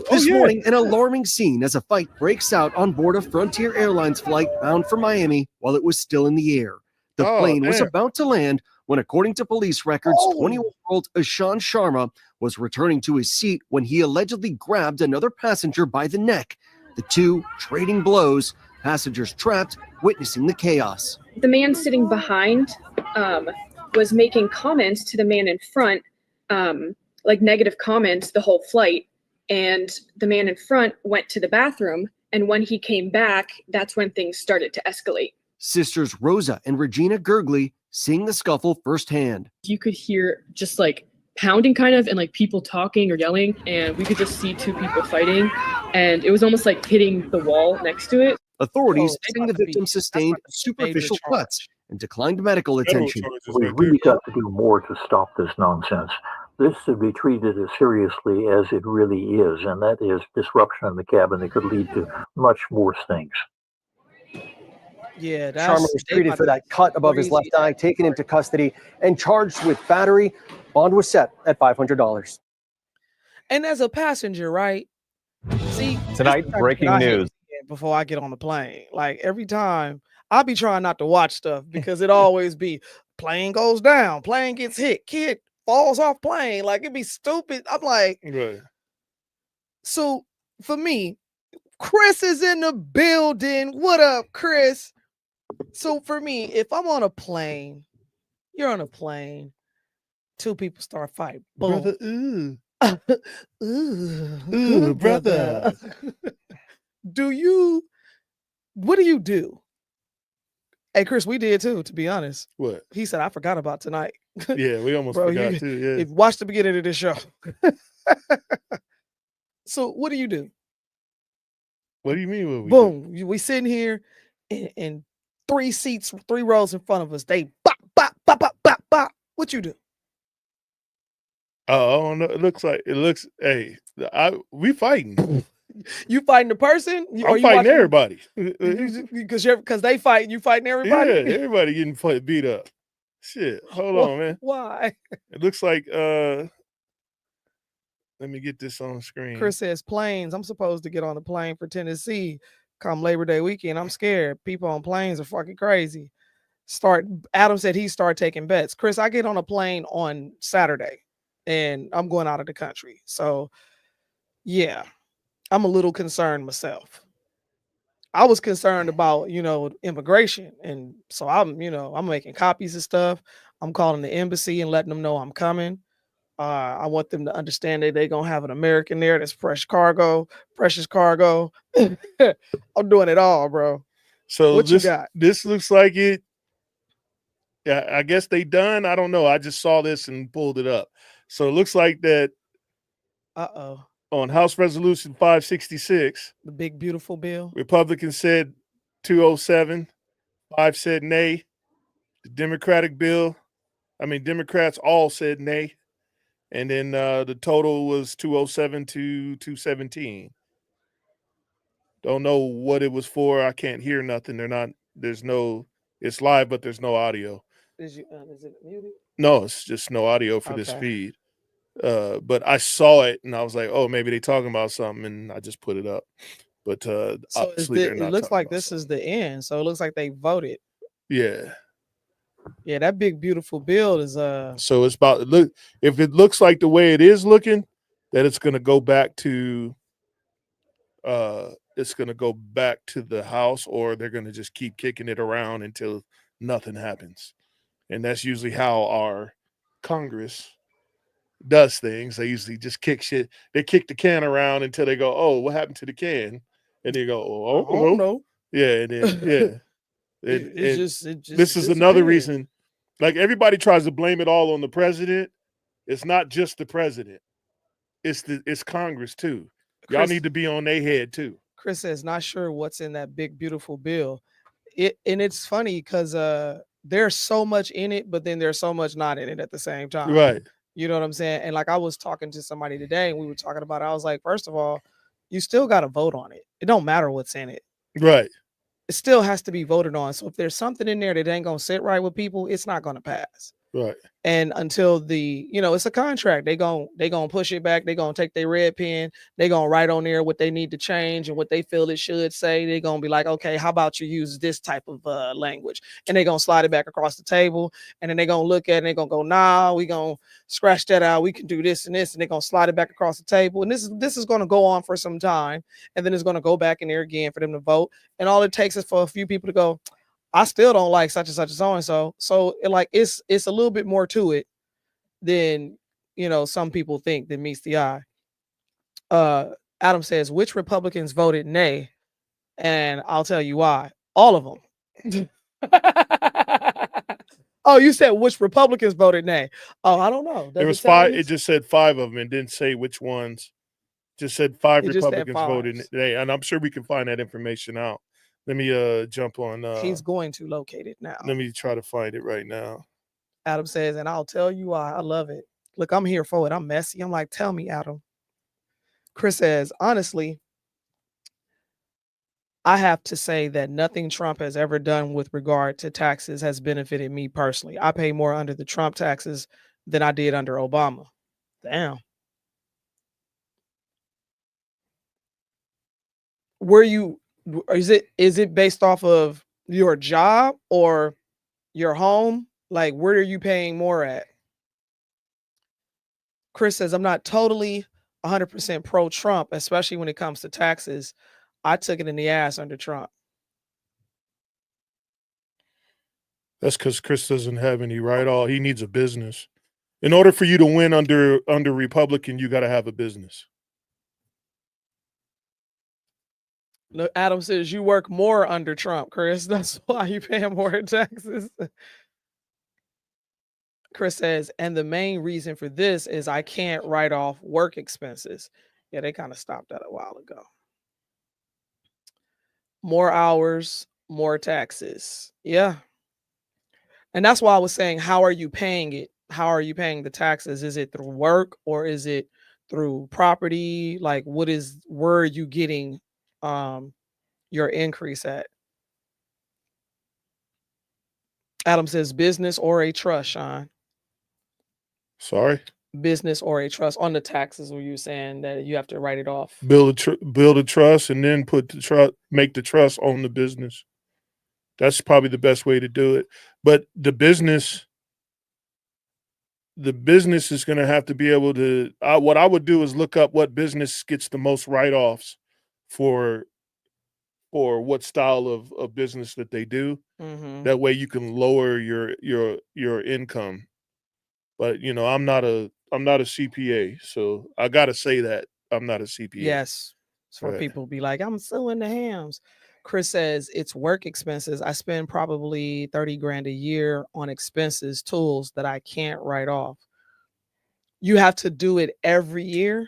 This morning, an alarming scene as a fight breaks out on board a Frontier Airlines flight bound for Miami while it was still in the air. The plane was about to land when, according to police records, 21-year-old Ishan Sharma was returning to his seat when he allegedly grabbed another passenger by the neck. The two trading blows, passengers trapped, witnessing the chaos. The man sitting behind was making comments to the man in front, like negative comments the whole flight. And the man in front went to the bathroom. And when he came back, that's when things started to escalate. Sisters Rosa and Regina Gurgley seeing the scuffle firsthand. You could hear just like pounding kind of and like people talking or yelling. And we could just see two people fighting. And it was almost like hitting the wall next to it. Authorities saying the victim sustained superficial cuts and declined medical attention. We've really got to do more to stop this nonsense. This should be treated as seriously as it really is, and that is disruption in the cabin that could lead to much worse things. Yeah, Sharma was treated for that cut above his left eye, taken into custody, and charged with battery. Bond was set at $500. And as a passenger, right? See, tonight, breaking news. Before I get on the plane, like every time I'll be trying not to watch stuff because it always be plane goes down, plane gets hit, kid falls off plane, like it'd be stupid. I'm like, so for me, Chris is in the building. What up, Chris? So for me, if I'm on a plane, you're on a plane, two people start fighting. Boom. Brother, ooh, brother. What do you do? Hey, Chris, we did too, to be honest. What? He said, I forgot about tonight. Yeah, we almost forgot too. Yeah. Watch the beginning of this show. So what do you do? What do you mean? Boom. We sitting here and 3 seats, 3 rows in front of us. They bop, bop, bop, bop, bop, bop. What you do? Oh, no, it looks, hey, we fighting. You fighting the person? I'm fighting everybody. Because they fight, you fighting everybody? Yeah, everybody getting beat up. Shit. Hold on, man. Why? It looks like let me get this on screen. Chris says planes. I'm supposed to get on a plane for Tennessee come Labor Day weekend. I'm scared. People on planes are fucking crazy. Adam said he started taking bets. Chris, I get on a plane on Saturday and I'm going out of the country. So yeah, I'm a little concerned myself. I was concerned about, immigration. And so I'm making copies of stuff. I'm calling the embassy and letting them know I'm coming. I want them to understand that they're gonna have an American there that's precious cargo. I'm doing it all, bro. So What you got? This looks like it. Yeah, I guess they done. I don't know. I just saw this and pulled it up. So it looks like that. On House Resolution 566, the big beautiful bill, Republicans said 207, 5 said nay. The Democrats all said nay. And then the total was 207 to 217. Don't know what it was for. I can't hear nothing. It's live, but there's no audio. Is it muted? No, it's just no audio for this feed. But I saw it and I was like, oh, maybe they're talking about something, and I just put it up. But obviously they're not. It looks like this is the end. So it looks like they voted. Yeah. Yeah, that big beautiful bill is So it's about look. If it looks like the way it is looking, that it's going to go back to the House, or they're going to just keep kicking it around until nothing happens. And that's usually how our Congress does things. They usually just kick shit. They kick the can around until they go, "Oh, what happened to the can?" And they go, "Oh, I don't know." Yeah, and then yeah. It just this is another reason. Like, everybody tries to blame it all on the president. It's not just the president. It's Congress too. Y'all need to be on their head too. Chris says not sure what's in that big beautiful bill. And it's funny because there's so much in it, but then there's so much not in it at the same time. Right. You know what I'm saying? And like, I was talking to somebody today and we were talking about it. I was like, first of all, you still got to vote on it. It don't matter what's in it. Right. It still has to be voted on. So if there's something in there that ain't gonna sit right with people, it's not gonna pass. Right. And until it's a contract, they gonna push it back. They gonna take their red pen. They gonna write on there what they need to change and what they feel it should say. They gonna be like, okay, how about you use this type of language? And they gonna slide it back across the table. And then they gonna look at it and they gonna go, nah, we gonna scratch that out. We can do this and this. And they gonna slide it back across the table. And this is gonna go on for some time. And then it's gonna go back in there again for them to vote. And all it takes is for a few people to go, I still don't like such and such and so and so. So it's a little bit more to it than some people think that meets the eye. Adam says, which Republicans voted nay? And I'll tell you why. All of them. Oh, you said which Republicans voted nay? Oh, I don't know. There was 5. It just said 5 of them and didn't say which ones. Just said 5 Republicans voted nay, and I'm sure we can find that information out. Let me jump on. He's going to locate it now. Let me try to find it right now. Adam says, and I'll tell you why. I love it. Look, I'm here for it. I'm messy. I'm like, tell me, Adam. Chris says, honestly, I have to say that nothing Trump has ever done with regard to taxes has benefited me personally. I pay more under the Trump taxes than I did under Obama. Damn. Is it based off of your job or your home? Like, where are you paying more at? Chris says, I'm not totally 100% pro-Trump, especially when it comes to taxes. I took it in the ass under Trump. That's because Chris doesn't have any all. He needs a business. In order for you to win under Republican, you got to have a business. Look, Adam says you work more under Trump, Chris. That's why you pay more in taxes. Chris says, and the main reason for this is I can't write off work expenses. Yeah, they kind of stopped that a while ago. More hours, more taxes. Yeah. And that's why I was saying, how are you paying it? How are you paying the taxes? Is it through work or is it through property? Like, where are you getting your increase at? Adam says business or a trust, Sean. Sorry. Business or a trust on the taxes. Were you saying that you have to write it off? Build a trust and then make the trust on the business. That's probably the best way to do it. But the business is going to have to be able to. What I would do is look up what business gets the most write-offs for what style of business that they do. Mm-hmm. That way you can lower your income. But I'm not a CPA, so I gotta say that I'm not a CPA. Yes. For Right. people be like, I'm suing the hams. Chris says it's work expenses. I spend probably 30 grand a year on expenses, tools that I can't write off. You have to do it every year.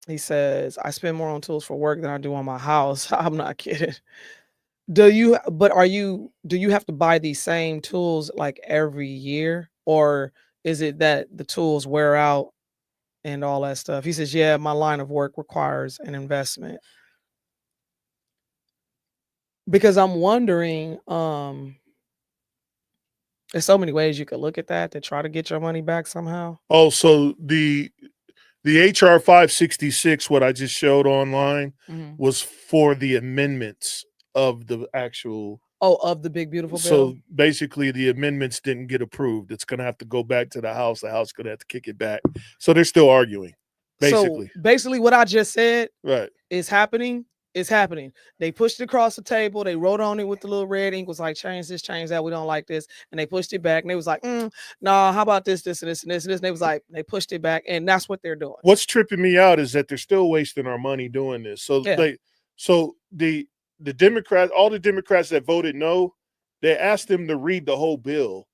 He says, I spend more on tools for work than I do on my house. I'm not kidding. Do you have to buy these same tools like every year? Or is it that the tools wear out and all that stuff? He says, yeah, my line of work requires an investment. Because I'm wondering, there's so many ways you could look at that to try to get your money back somehow. Oh, so the HR 566, what I just showed online, was for the amendments of the actual. Oh, of the big beautiful bill. So basically, the amendments didn't get approved. It's going to have to go back to the House. The House is going to have to kick it back. So they're still arguing. Basically, So basically, what I just said right is happening. It's happening. They pushed it across the table. They wrote on it with the little red ink. Was like, change this, change that. We don't like this. And they pushed it back. And they was like, nah, how about this, this, and this, and this, and this. And they was like, they pushed it back. And that's what they're doing. What's tripping me out is that they're still wasting our money doing this. So the Democrats, all the Democrats that voted no, they asked them to read the whole bill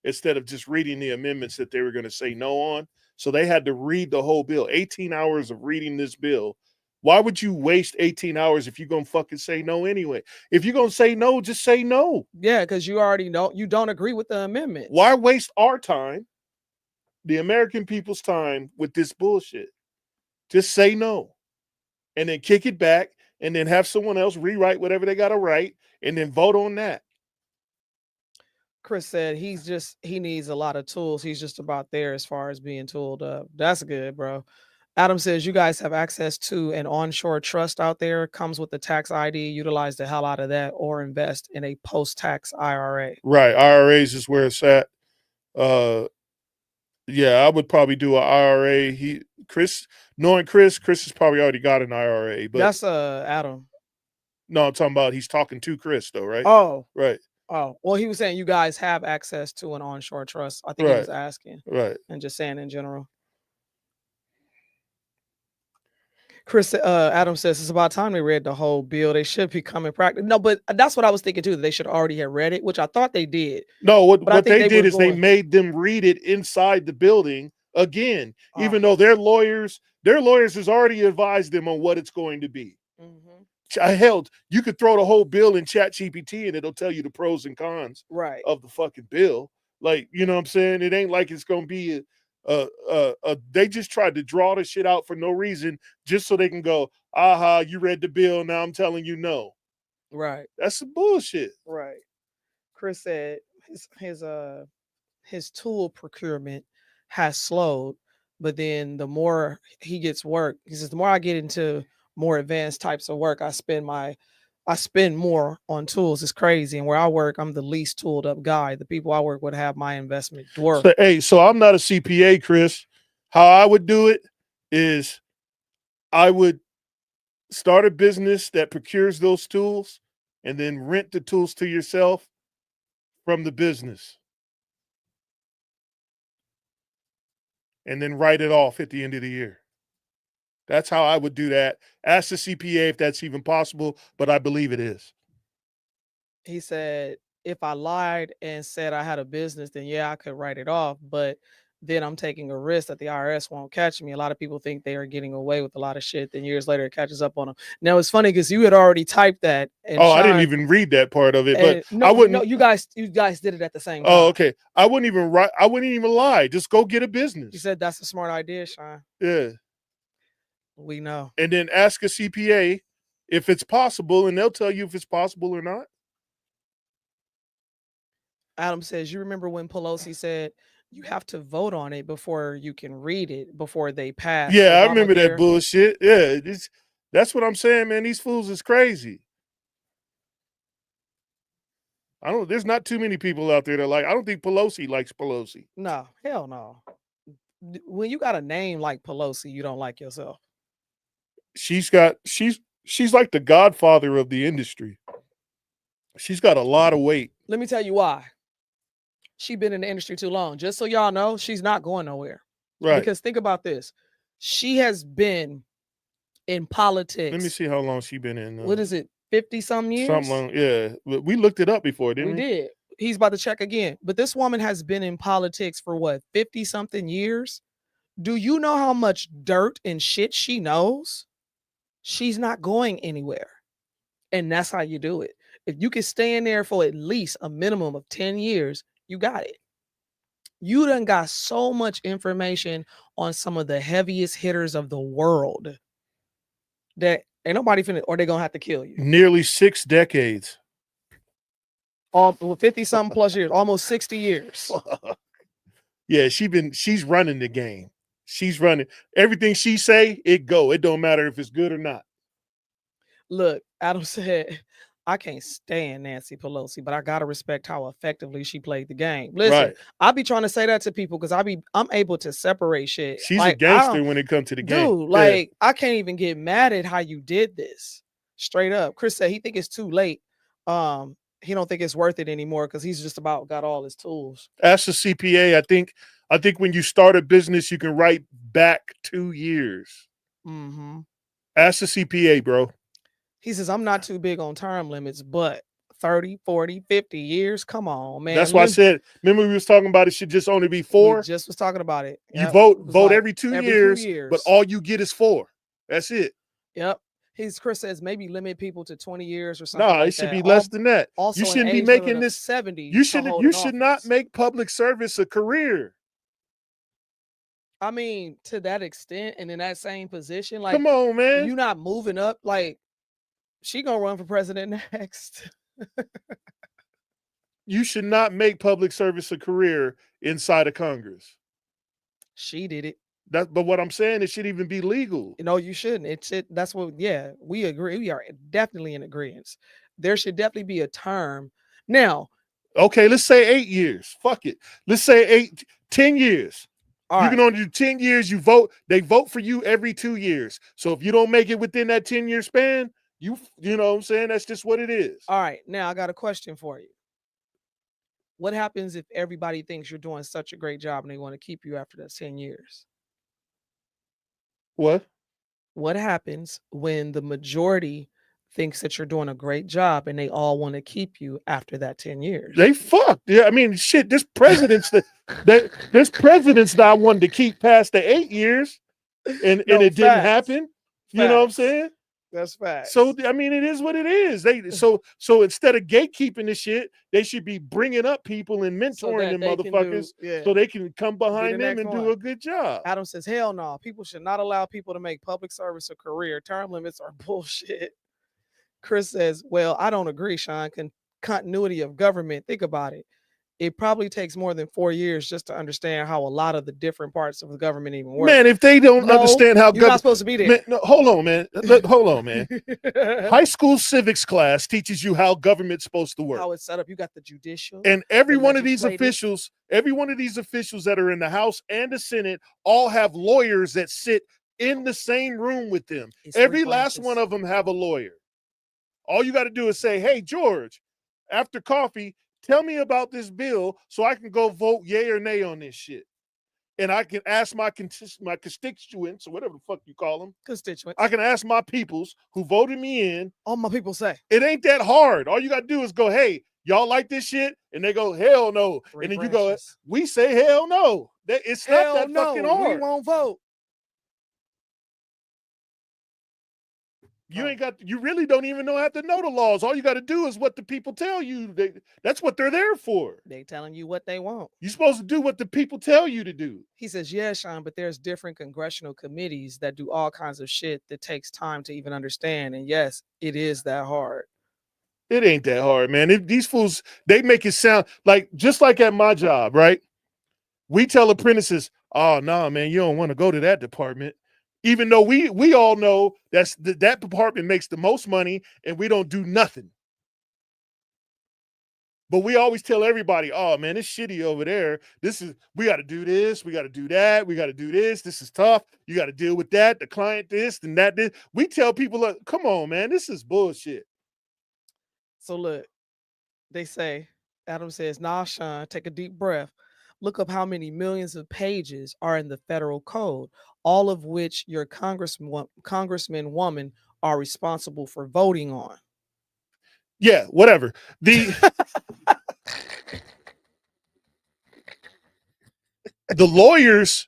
instead of just reading the amendments that they were going to say no on. So they had to read the whole bill. 18 hours of reading this bill. Why would you waste 18 hours if you're going to fucking say no anyway? If you're going to say no, just say no. Yeah, because you already know you don't agree with the amendment. Why waste our time, the American people's time, with this bullshit? Just say no. And then kick it back and then have someone else rewrite whatever they got to write and then vote on that. Chris said he needs a lot of tools. He's just about there as far as being tooled up. That's good, bro. Adam says you guys have access to an onshore trust out there. Comes with the tax ID. Utilize the hell out of that or invest in a post-tax IRA. Right. IRAs is where it's at. Yeah, I would probably do an IRA. Chris has probably already got an IRA. But that's Adam. No, I'm talking about he's talking to Chris though, right? Oh. Right. Oh, well, he was saying you guys have access to an onshore trust. I think he was asking. Right. And just saying in general. Chris, Adam says it's about time they read the whole bill. They should be coming practice. No, but that's what I was thinking too. They should already have read it, which I thought they did. No, what they did is they made them read it inside the building again, even though their lawyers has already advised them on what it's going to be. Hell, you could throw the whole bill in ChatGPT and it'll tell you the pros and cons of the fucking bill. Like, you know what I'm saying? It ain't like it's going to be they just tried to draw the shit out for no reason just so they can go, aha, you read the bill, now I'm telling you no. Right. That's some bullshit. Right. Chris said his tool procurement has slowed, but then the more he gets work, he says the more I get into more advanced types of work, I spend more on tools. It's crazy. And where I work, I'm the least tooled up guy. The people I work with have my investment dwarfed. So I'm not a CPA, Chris. How I would do it is I would start a business that procures those tools and then rent the tools to yourself from the business. And then write it off at the end of the year. That's how I would do that. Ask the CPA if that's even possible, but I believe it is. He said, if I lied and said I had a business, then yeah, I could write it off. But then I'm taking a risk that the IRS won't catch me. A lot of people think they are getting away with a lot of shit. Then years later, it catches up on them. Now it's funny because you had already typed that. And I didn't even read that part of it, but I wouldn't. No, you guys did it at the same time. Oh, okay. I wouldn't even write. I wouldn't even lie. Just go get a business. You said that's a smart idea, Sean. Yeah. We know. And then ask a CPA if it's possible, and they'll tell you if it's possible or not. Adam says, you remember when Pelosi said you have to vote on it before you can read it, before they pass? Yeah, I remember that bullshit. Yeah, that's what I'm saying, man. These fools is crazy. There's not too many people out there that I don't think Pelosi likes Pelosi. No, hell no. When you got a name like Pelosi, you don't like yourself. She's like the godfather of the industry. She's got a lot of weight. Let me tell you why. She's been in the industry too long. Just so y'all know, she's not going nowhere. Right. Because think about this. She has been in politics. Let me see how long she's been in. What is it? 50-some years? Something long, yeah. We looked it up before, didn't we? We did. He's about to check again. But this woman has been in politics for what, 50-something years? Do you know how much dirt and shit she knows? She's not going anywhere. And that's how you do it. If you can stay in there for at least a minimum of 10 years, you got it. You done got so much information on some of the heaviest hitters of the world that ain't nobody finna, or they're gonna have to kill you. Nearly 6 decades. 50-something plus years, almost 60 years. Yeah, she's running the game. She's running. Everything she say, it go. It don't matter if it's good or not. Look, Adam said, I can't stand Nancy Pelosi, but I gotta respect how effectively she played the game. Listen, Right. I be trying to say that to people because I'm able to separate shit. She's a gangster when it comes to the game. Dude, like I can't even get mad at how you did this. Straight up. Chris said he think it's too late. He don't think it's worth it anymore because he's just about got all his tools. Ask the CPA. I think when you start a business, you can write back 2 years. Mm-hmm. Ask the CPA, bro. He says, I'm not too big on term limits, but 30, 40, 50 years. Come on, man. That's why I said, remember we was talking about it should just only be 4? We just was talking about it. You Yep. vote like every 2 years, but all you get is 4. That's it. Yep. Chris says maybe limit people to 20 years or something. No, like it should that. be less than that. Also, you shouldn't be making this 70. You should not make public service a career. I mean, to that extent, and in that same position, like, come on, man, you're not moving up. Like, she gonna run for president next. You should not make public service a career inside of Congress. She did it. But what I'm saying, it should even be legal. No, you shouldn't. That's what. Yeah, we agree. We are definitely in agreement. There should definitely be a term. Now, okay, let's say 8 years. Fuck it. Let's say 10 years. All you right. can only do 10 years. You vote. They vote for you every 2 years. So if you don't make it within that 10-year span, you know what I'm saying? That's just what it is. All right. Now I got a question for you. What happens if everybody thinks you're doing such a great job and they want to keep you after that 10 years? What happens when the majority thinks that you're doing a great job and they all want to keep you after that 10 years? They fucked. Yeah, I mean, shit, there's presidents there's presidents that I wanted to keep past the 8 years and it didn't happen. You know what I'm saying? That's facts. So I mean, it is what it is. So instead of gatekeeping the shit, they should be bringing up people and mentoring them motherfuckers so they can come behind them and do a good job. Adam says, hell no. People should not allow people to make public service a career. Term limits are bullshit. Chris says, well, I don't agree, Sean. Continuity of government. Think about it. It probably takes more than 4 years just to understand how a lot of the different parts of the government even work. Man, if they don't understand how you're not supposed to be there. Man, no, hold on, man. Hold on, man. High school civics class teaches you how government's supposed to work. How it's set up. You got the judicial. And every one of these officials that are in the House and the Senate all have lawyers that sit in the same room with them. Every last one of them have a lawyer. All you got to do is say, hey, George, after coffee, tell me about this bill so I can go vote yay or nay on this shit. And I can ask my constituents, or whatever the fuck you call them. Constituents. I can ask my peoples who voted me in. All my people say. It ain't that hard. All you got to do is go, hey, y'all like this shit? And they go, hell no. And then you go, we say hell no. It's not that no, fucking we hard. won't vote. You ain't got. You really don't even have to know the laws. All you got to do is what the people tell you. That's what they're there for. They telling you what they want. You're supposed to do what the people tell you to do. He says, yeah, Sean, but there's different congressional committees that do all kinds of shit that takes time to even understand. And yes, it is that hard. It ain't that hard, man. These fools, they make it sound like, just like at my job, right? We tell apprentices, oh, no, man, you don't want to go to that department. Even though we all know that department makes the most money and we don't do nothing. But we always tell everybody, oh, man, it's shitty over there. We got to do this. We got to do that. We got to do this. This is tough. You got to deal with that. The client this and that. This. We tell people, come on, man, this is bullshit. So look, they say, Adam says, nah, Sean, take a deep breath. Look up how many millions of pages are in the federal code, all of which your congressman woman are responsible for voting on. Yeah, whatever. The lawyers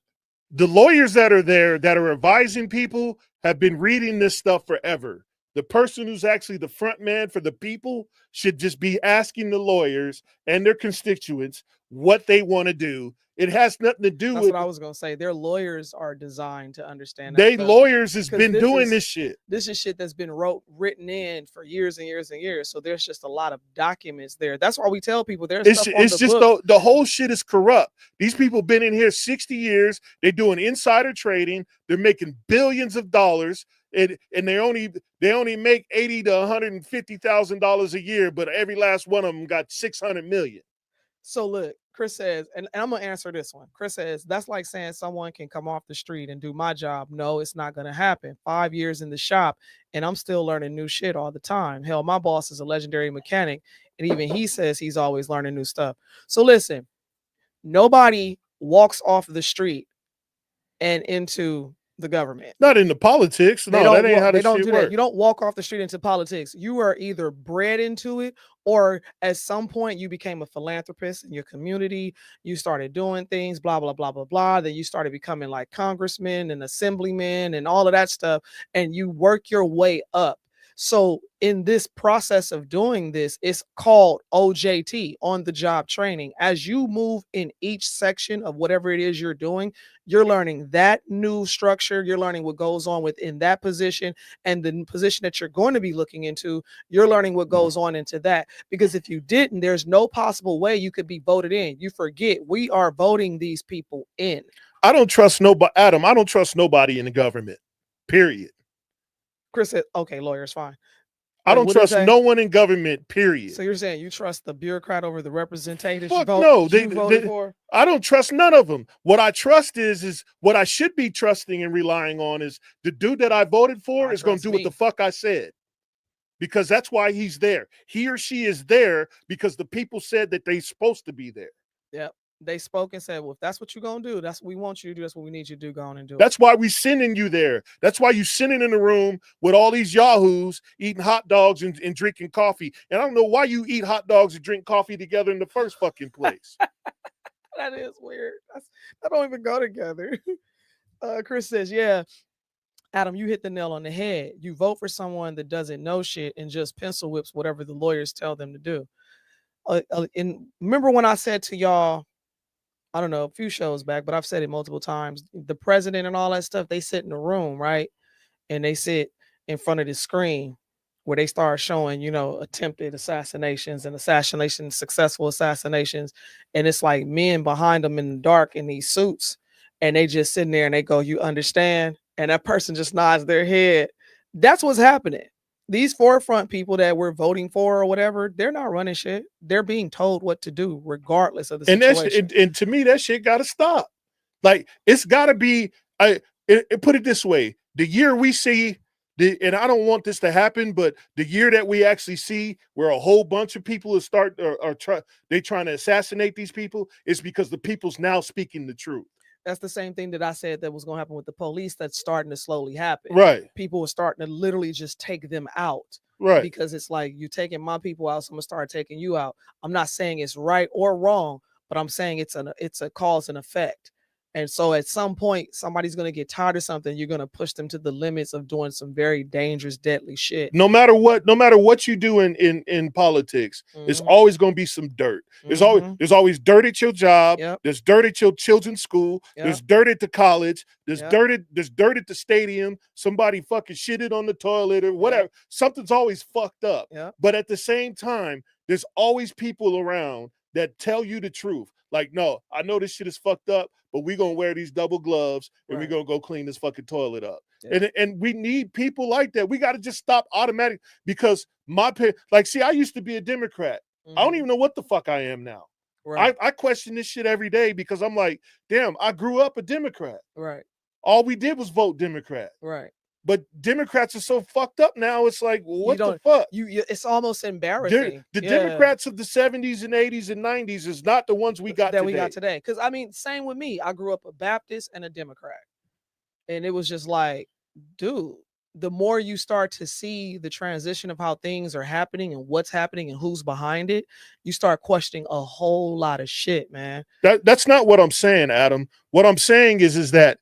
that are there that are advising people have been reading this stuff forever. The person who's actually the front man for the people should just be asking the lawyers and their constituents what they want to do. It has nothing to do That's with what I was going to say. Their lawyers are designed to understand. They lawyers has been doing this shit. This is shit that's been written in for years and years and years. So there's just a lot of documents there. That's why we tell people there's stuff on it's the just book. the whole shit is corrupt. These people been in here 60 years. They're doing insider trading. They're making billions of dollars. And they only make $80,000 to $150,000 a year, but every last one of them got 600 million. So look, Chris says, and I'm gonna answer this one. Chris says that's like saying someone can come off the street and do my job. No, it's not gonna happen. 5 years in the shop, and I'm still learning new shit all the time. Hell, my boss is a legendary mechanic, and even he says he's always learning new stuff. So listen, nobody walks off the street and into the government. Not into politics. No, that ain't how this shit works. You don't walk off the street into politics. You are either bred into it, or at some point you became a philanthropist in your community. You started doing things, blah, blah, blah, blah, blah. Then you started becoming like congressmen and assemblymen and all of that stuff. And you work your way up. So in this process of doing this, it's called OJT, on the job training. As you move in each section of whatever it is you're doing, you're learning that new structure. You're learning what goes on within that position, and the position that you're going to be looking into, you're learning what goes on into that. Because if you didn't, there's no possible way you could be voted in. You forget we are voting these people in. I don't trust nobody, Adam. I don't trust nobody in the government, period. Chris said, okay, lawyers, fine. I don't trust no one in government, period. So you're saying you trust the bureaucrat over the representatives Fuck no, you voted for? I don't trust none of them. What I trust is what I should be trusting and relying on is the dude that I voted for is going to do what the fuck I said. Because that's why he's there. He or she is there because the people said that they're supposed to be there. Yep. They spoke and said, well, if that's what you're going to do, that's what we want you to do. That's what we need you to do. Go on and do it. That's why we sending you there. That's why you sitting in the room with all these yahoos eating hot dogs and drinking coffee. And I don't know why you eat hot dogs and drink coffee together in the first fucking place. That is weird. That don't even go together. Chris says, yeah, Adam, you hit the nail on the head. You vote for someone that doesn't know shit and just pencil whips whatever the lawyers tell them to do. And remember when I said to y'all, I don't know, a few shows back, but I've said it multiple times, the president and all that stuff, they sit in a room, right? And they sit in front of the screen where they start showing, attempted assassinations and successful assassinations. And it's like men behind them in the dark in these suits. And they just sitting there and they go, you understand? And that person just nods their head. That's what's happening. These forefront people that we're voting for or whatever, they're not running shit. They're being told what to do regardless of the situation. And to me, that shit got to stop. Like, it's got to be, put it this way, the year we see, and I don't want this to happen, but the year that we actually see where a whole bunch of people trying to assassinate these people is because the people's now speaking the truth. That's the same thing that I said that was going to happen with the police. That's starting to slowly happen. Right. People are starting to literally just take them out. Right. Because it's like, you're taking my people out, so I'm going to start taking you out. I'm not saying it's right or wrong, but I'm saying it's a cause and effect. And so at some point, somebody's going to get tired of something. You're going to push them to the limits of doing some very dangerous, deadly shit. No matter what you do in politics, it's always going to be some dirt. There's always dirt at your job. Yep. There's dirt at your children's school. Yep. There's dirt at the college. There's Yep. dirt at the stadium. Somebody fucking shitted on the toilet or whatever. Yep. Something's always fucked up. Yep. But at the same time, there's always people around that tell you the truth. Like, no, I know this shit is fucked up, but we're going to wear these double gloves and we're going to go clean this fucking toilet up. Yeah. And we need people like that. We got to just stop automatic because I used to be a Democrat. I don't even know what the fuck I am now. Right. I question this shit every day because I'm like, damn, I grew up a Democrat. Right. All we did was vote Democrat. Right. But Democrats are so fucked up now. It's like, well, what the fuck? It's almost embarrassing. The Democrats of the 70s and 80s and 90s is not the ones we got today. Because I mean, same with me. I grew up a Baptist and a Democrat, and it was just like, dude, the more you start to see the transition of how things are happening and what's happening and who's behind it, you start questioning a whole lot of shit, man. That's not what I'm saying, Adam. What I'm saying is that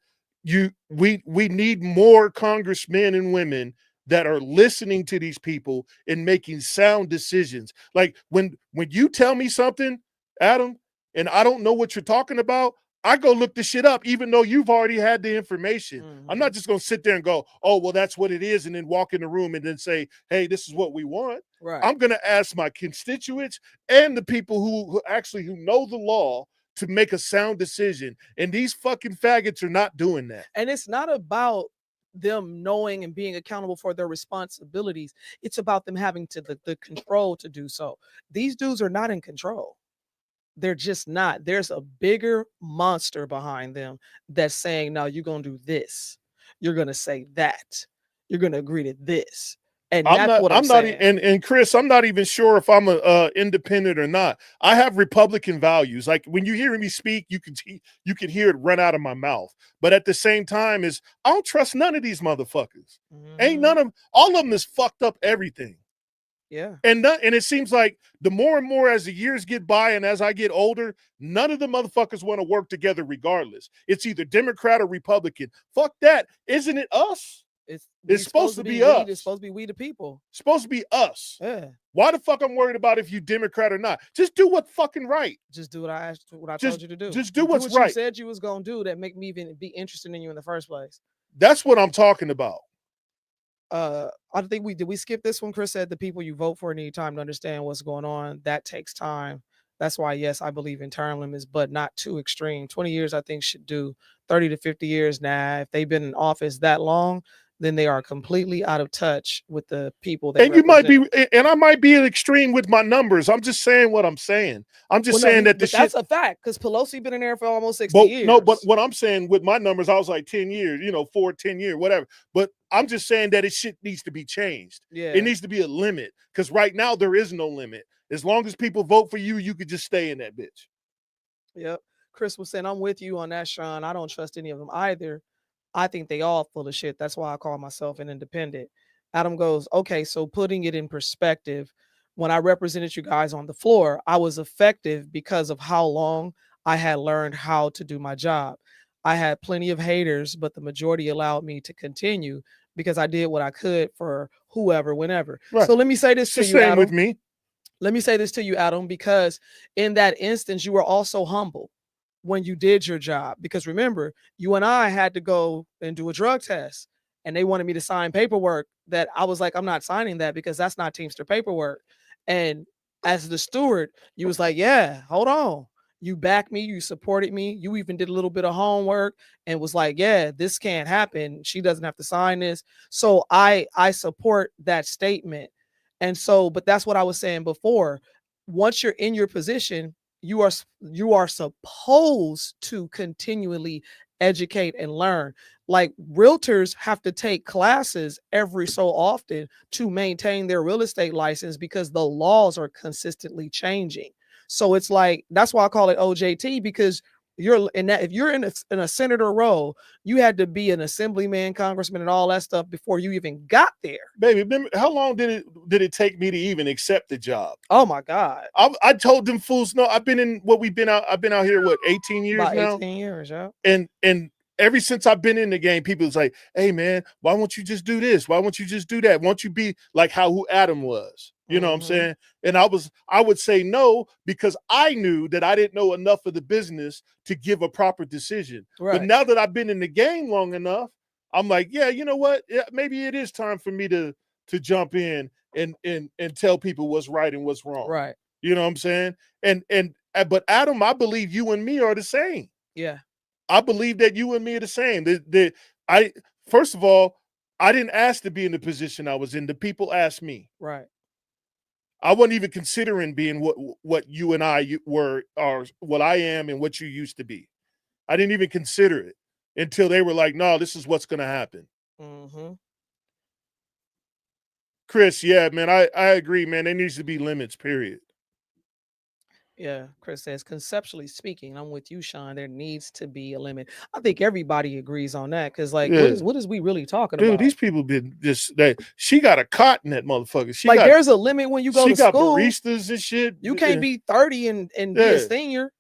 we need more congressmen and women that are listening to these people and making sound decisions. Like when you tell me something, Adam, and I don't know what you're talking about, I go look the shit up, even though you've already had the information. I'm not just going to sit there and go, oh, well, that's what it is, and then walk in the room and then say, hey, this is what we want. Right. I'm going to ask my constituents and the people who know the law to make a sound decision. And these fucking faggots are not doing that. And it's not about them knowing and being accountable for their responsibilities. It's about them having the control to do so. These dudes are not in control. They're just not. There's a bigger monster behind them that's saying, no, you're going to do this. You're going to say that. You're going to agree to this. And that's what I'm saying. And Chris, I'm not even sure if I'm a independent or not. I have Republican values. Like when you hear me speak, you can hear it run out of my mouth. But at the same time, I don't trust none of these motherfuckers. Ain't none of them. All of them is fucked up everything. Yeah. And it seems like the more and more as the years get by and as I get older, none of the motherfuckers want to work together regardless. It's either Democrat or Republican. Fuck that. Isn't it us? It's supposed to be us. It's supposed to be we the people. It's supposed to be us. Yeah. Why the fuck I'm worried about if you Democrat or not? Just do what's fucking right. Just do what I told you to do. Just do what's what right. You said you was gonna do that make me even be interested in you in the first place. That's what I'm talking about. I think we skip this one. Chris said the people you vote for need time to understand what's going on. That takes time. That's why, yes, I believe in term limits, but not too extreme. 20 years, I think, should do. 30 to 50 years now. If they've been in office that long, then they are completely out of touch with the people. And I might be extreme with my numbers. I'm just saying what I'm saying. I'm just saying that that's a fact because Pelosi been in there for almost 60 years. No, but what I'm saying with my numbers, I was like 10 years, 10 years, whatever. But I'm just saying that shit needs to be changed. Yeah. It needs to be a limit because right now there is no limit. As long as people vote for you, you could just stay in that bitch. Yep. Chris was saying, I'm with you on that, Sean. I don't trust any of them either. I think they all full of shit. That's why I call myself an independent. Adam goes, okay, so putting it in perspective, when I represented you guys on the floor, I was effective because of how long I had learned how to do my job. I had plenty of haters, but the majority allowed me to continue because I did what I could for whoever, whenever. Right. So let me say this to you, Adam. With me. Let me say this to you, Adam, because in that instance, you were also humble when you did your job. Because remember, you and I had to go and do a drug test, and they wanted me to sign paperwork that I was like, I'm not signing that because that's not Teamster paperwork. And as the steward, you was like, yeah, hold on. You backed me, you supported me, you even did a little bit of homework and was like, yeah, this can't happen. She doesn't have to sign this. So I support that statement. And so, but that's what I was saying before. Once you're in your position, you are supposed to continually educate and learn. Like realtors have to take classes every so often to maintain their real estate license because the laws are consistently changing. So it's like, that's why I call it OJT, because You're in that. If you're in a senator role, you had to be an assemblyman, congressman, and all that stuff before you even got there. Baby, remember, how long did it take me to even accept the job? Oh my God! I told them fools no. I've been out here 18 years About now. 18 years, yeah. And ever since I've been in the game, people was like, "Hey man, why won't you just do this? Why won't you just do that? Won't you be like who Adam was?" You know what I'm saying? And I would say no, because I knew that I didn't know enough of the business to give a proper decision. Right. But now that I've been in the game long enough, I'm like, yeah, you know what? Yeah, maybe it is time for me to jump in and tell people what's right and what's wrong. Right. You know what I'm saying? But Adam, I believe you and me are the same. Yeah. I believe that you and me are the same. First of all, I didn't ask to be in the position I was in. The people asked me. Right. I wasn't even considering being what you and I were, or what I am and what you used to be. I didn't even consider it until they were like, no, this is what's going to happen. Mm-hmm. Chris, yeah, man, I agree, man. There needs to be limits, period. Yeah, Chris says, conceptually speaking, I'm with you, Sean. There needs to be a limit. I think everybody agrees on that, because what is we really talking about? Dude, these people been she got a cot in that motherfucker. There's a limit when you go to school. She got baristas and shit. You can't be 30 and be a senior.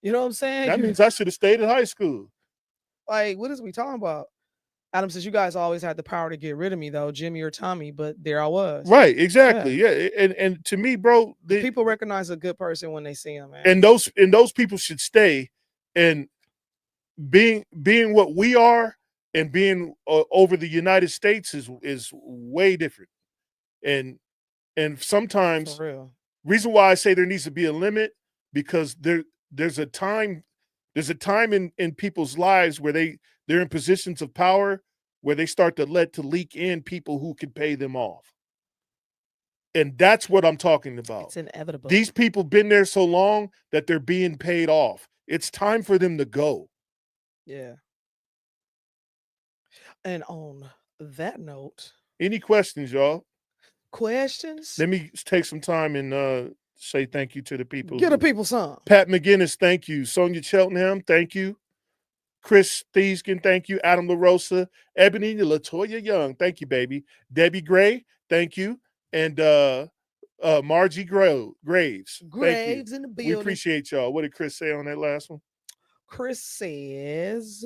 You know what I'm saying? That means I should have stayed in high school. Like, what is we talking about? Adam says, you guys always had the power to get rid of me, though, Jimmy or Tommy, but there I was. Right, exactly. Yeah. And to me, bro, people recognize a good person when they see him, man. And those people should stay. And being what we are and being over the United States is way different. And sometimes reason why I say there needs to be a limit, because there's a time in people's lives where they're in positions of power where they start to leak in people who can pay them off. And that's what I'm talking about. It's inevitable. These people been there so long that they're being paid off. It's time for them to go. Yeah. And on that note, any questions, y'all? Questions? Let me take some time and say thank you to the people. Get the people some. Pat McGinnis, thank you. Sonia Cheltenham, thank you. Chris Thiesken, thank you. Adam LaRosa, Ebony Latoya Young, thank you, baby. Debbie Gray, thank you. And Margie Graves. Graves in the building. We appreciate y'all. What did Chris say on that last one? Chris says,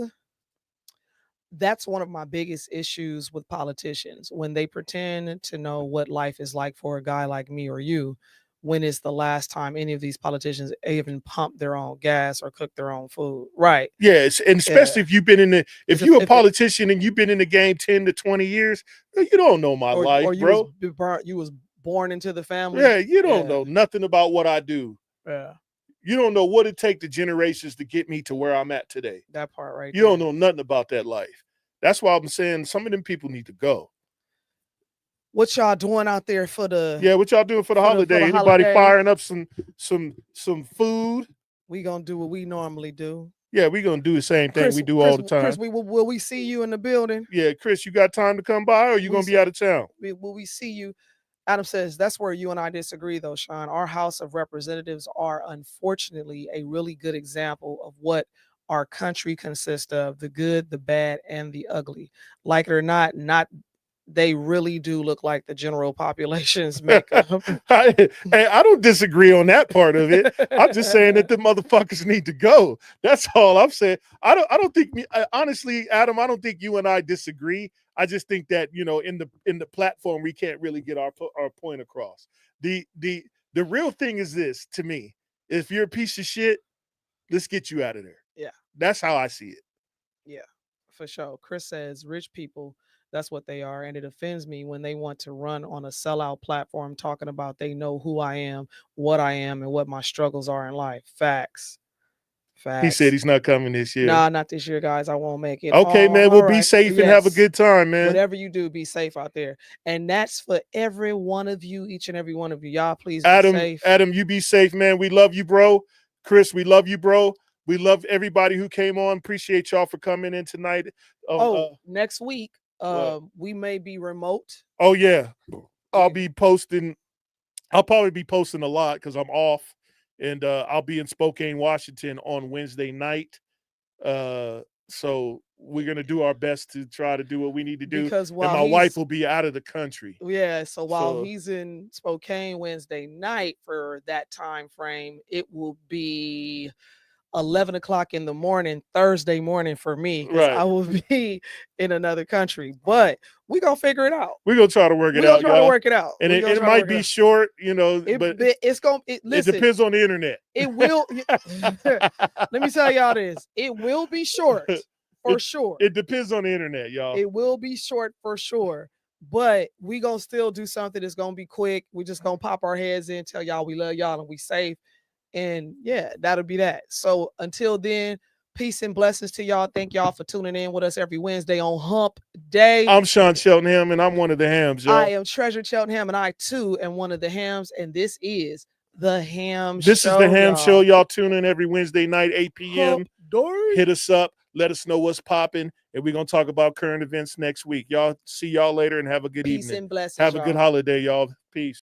that's one of my biggest issues with politicians, when they pretend to know what life is like for a guy like me or you. When is the last time any of these politicians even pump their own gas or cook their own food? Right. Yes, and especially if you've been if you're a politician and you've been in the game 10 to 20 years, you don't know my life, or you was born into the family. Yeah, you don't know nothing about what I do. Yeah. You don't know what it takes the generations to get me to where I'm at today. That part right You don't know nothing about that life. That's why I'm saying some of them people need to go. What y'all doing out there for the? Yeah, what y'all doing for the holiday? Anybody firing up some food? We gonna do what we normally do. Yeah, we gonna do the same thing we do all the time. Chris, will we see you in the building? Yeah, Chris, you got time to come by, or you gonna be out of town? Will we see you? Adam says, that's where you and I disagree, though, Sean. Our House of Representatives are unfortunately a really good example of what our country consists of: the good, the bad, and the ugly. Like it or not, they really do look like the general population's makeup. I don't disagree on that part of it. I'm just saying that the motherfuckers need to go. That's all I'm saying. I don't think honestly, Adam, I don't think you and I disagree. I just think that, in the platform, we can't really get our point across. The real thing is this, to me: if you're a piece of shit, let's get you out of there. Yeah. That's how I see it. Yeah, for sure. Chris says, rich people, that's what they are. And it offends me when they want to run on a sellout platform talking about they know who I am, what I am, and what my struggles are in life. Facts. He said he's not coming this year. Nah, not this year, guys. I won't make it. Okay, man. We'll be safe and have a good time, man. Whatever you do, be safe out there. And that's for every one of you, each and every one of you. Y'all, please be safe. Adam, you be safe, man. We love you, bro. Chris, we love you, bro. We love everybody who came on. Appreciate y'all for coming in tonight. Next week, we may be remote. Oh, yeah. I'll be posting. I'll probably be posting a lot because I'm off And I'll be in Spokane, Washington on Wednesday night. So we're gonna do our best to try to do what we need to do. Because and while my wife he's will be out of the country. Yeah, so while So he's in Spokane Wednesday night for that time frame, it will be 11 o'clock in the morning, Thursday morning for me, because I Right. will be in another country. But we gonna figure it out. We're gonna try to work it We gonna out, try to y'all. work it out. And We it, gonna it try to might work it be out. short, you know, but It's gonna listen. it depends on the internet. It will. Let me tell y'all this. It will be short for sure. It depends on the internet, y'all. It will be short for sure. But we gonna still do something that's gonna be quick. We just gonna pop our heads in, tell y'all we love y'all and we safe. And yeah, that'll be that. So until then, peace and blessings to y'all. Thank y'all for tuning in with us every Wednesday on Hump Day. I'm Sean Cheltenham, and I'm one of the hams, y'all. I am Treasure Cheltenham, and I too am one of the hams. And this is the Ham This Show. is the Ham y'all. Show. Y'all tune in every Wednesday night, 8 p.m. Hump Day. Hit us up. Let us know what's popping. And we're going to talk about current events next week. Y'all see y'all later and have a good Peace evening. and blessings, Have a good y'all. holiday, y'all. Peace.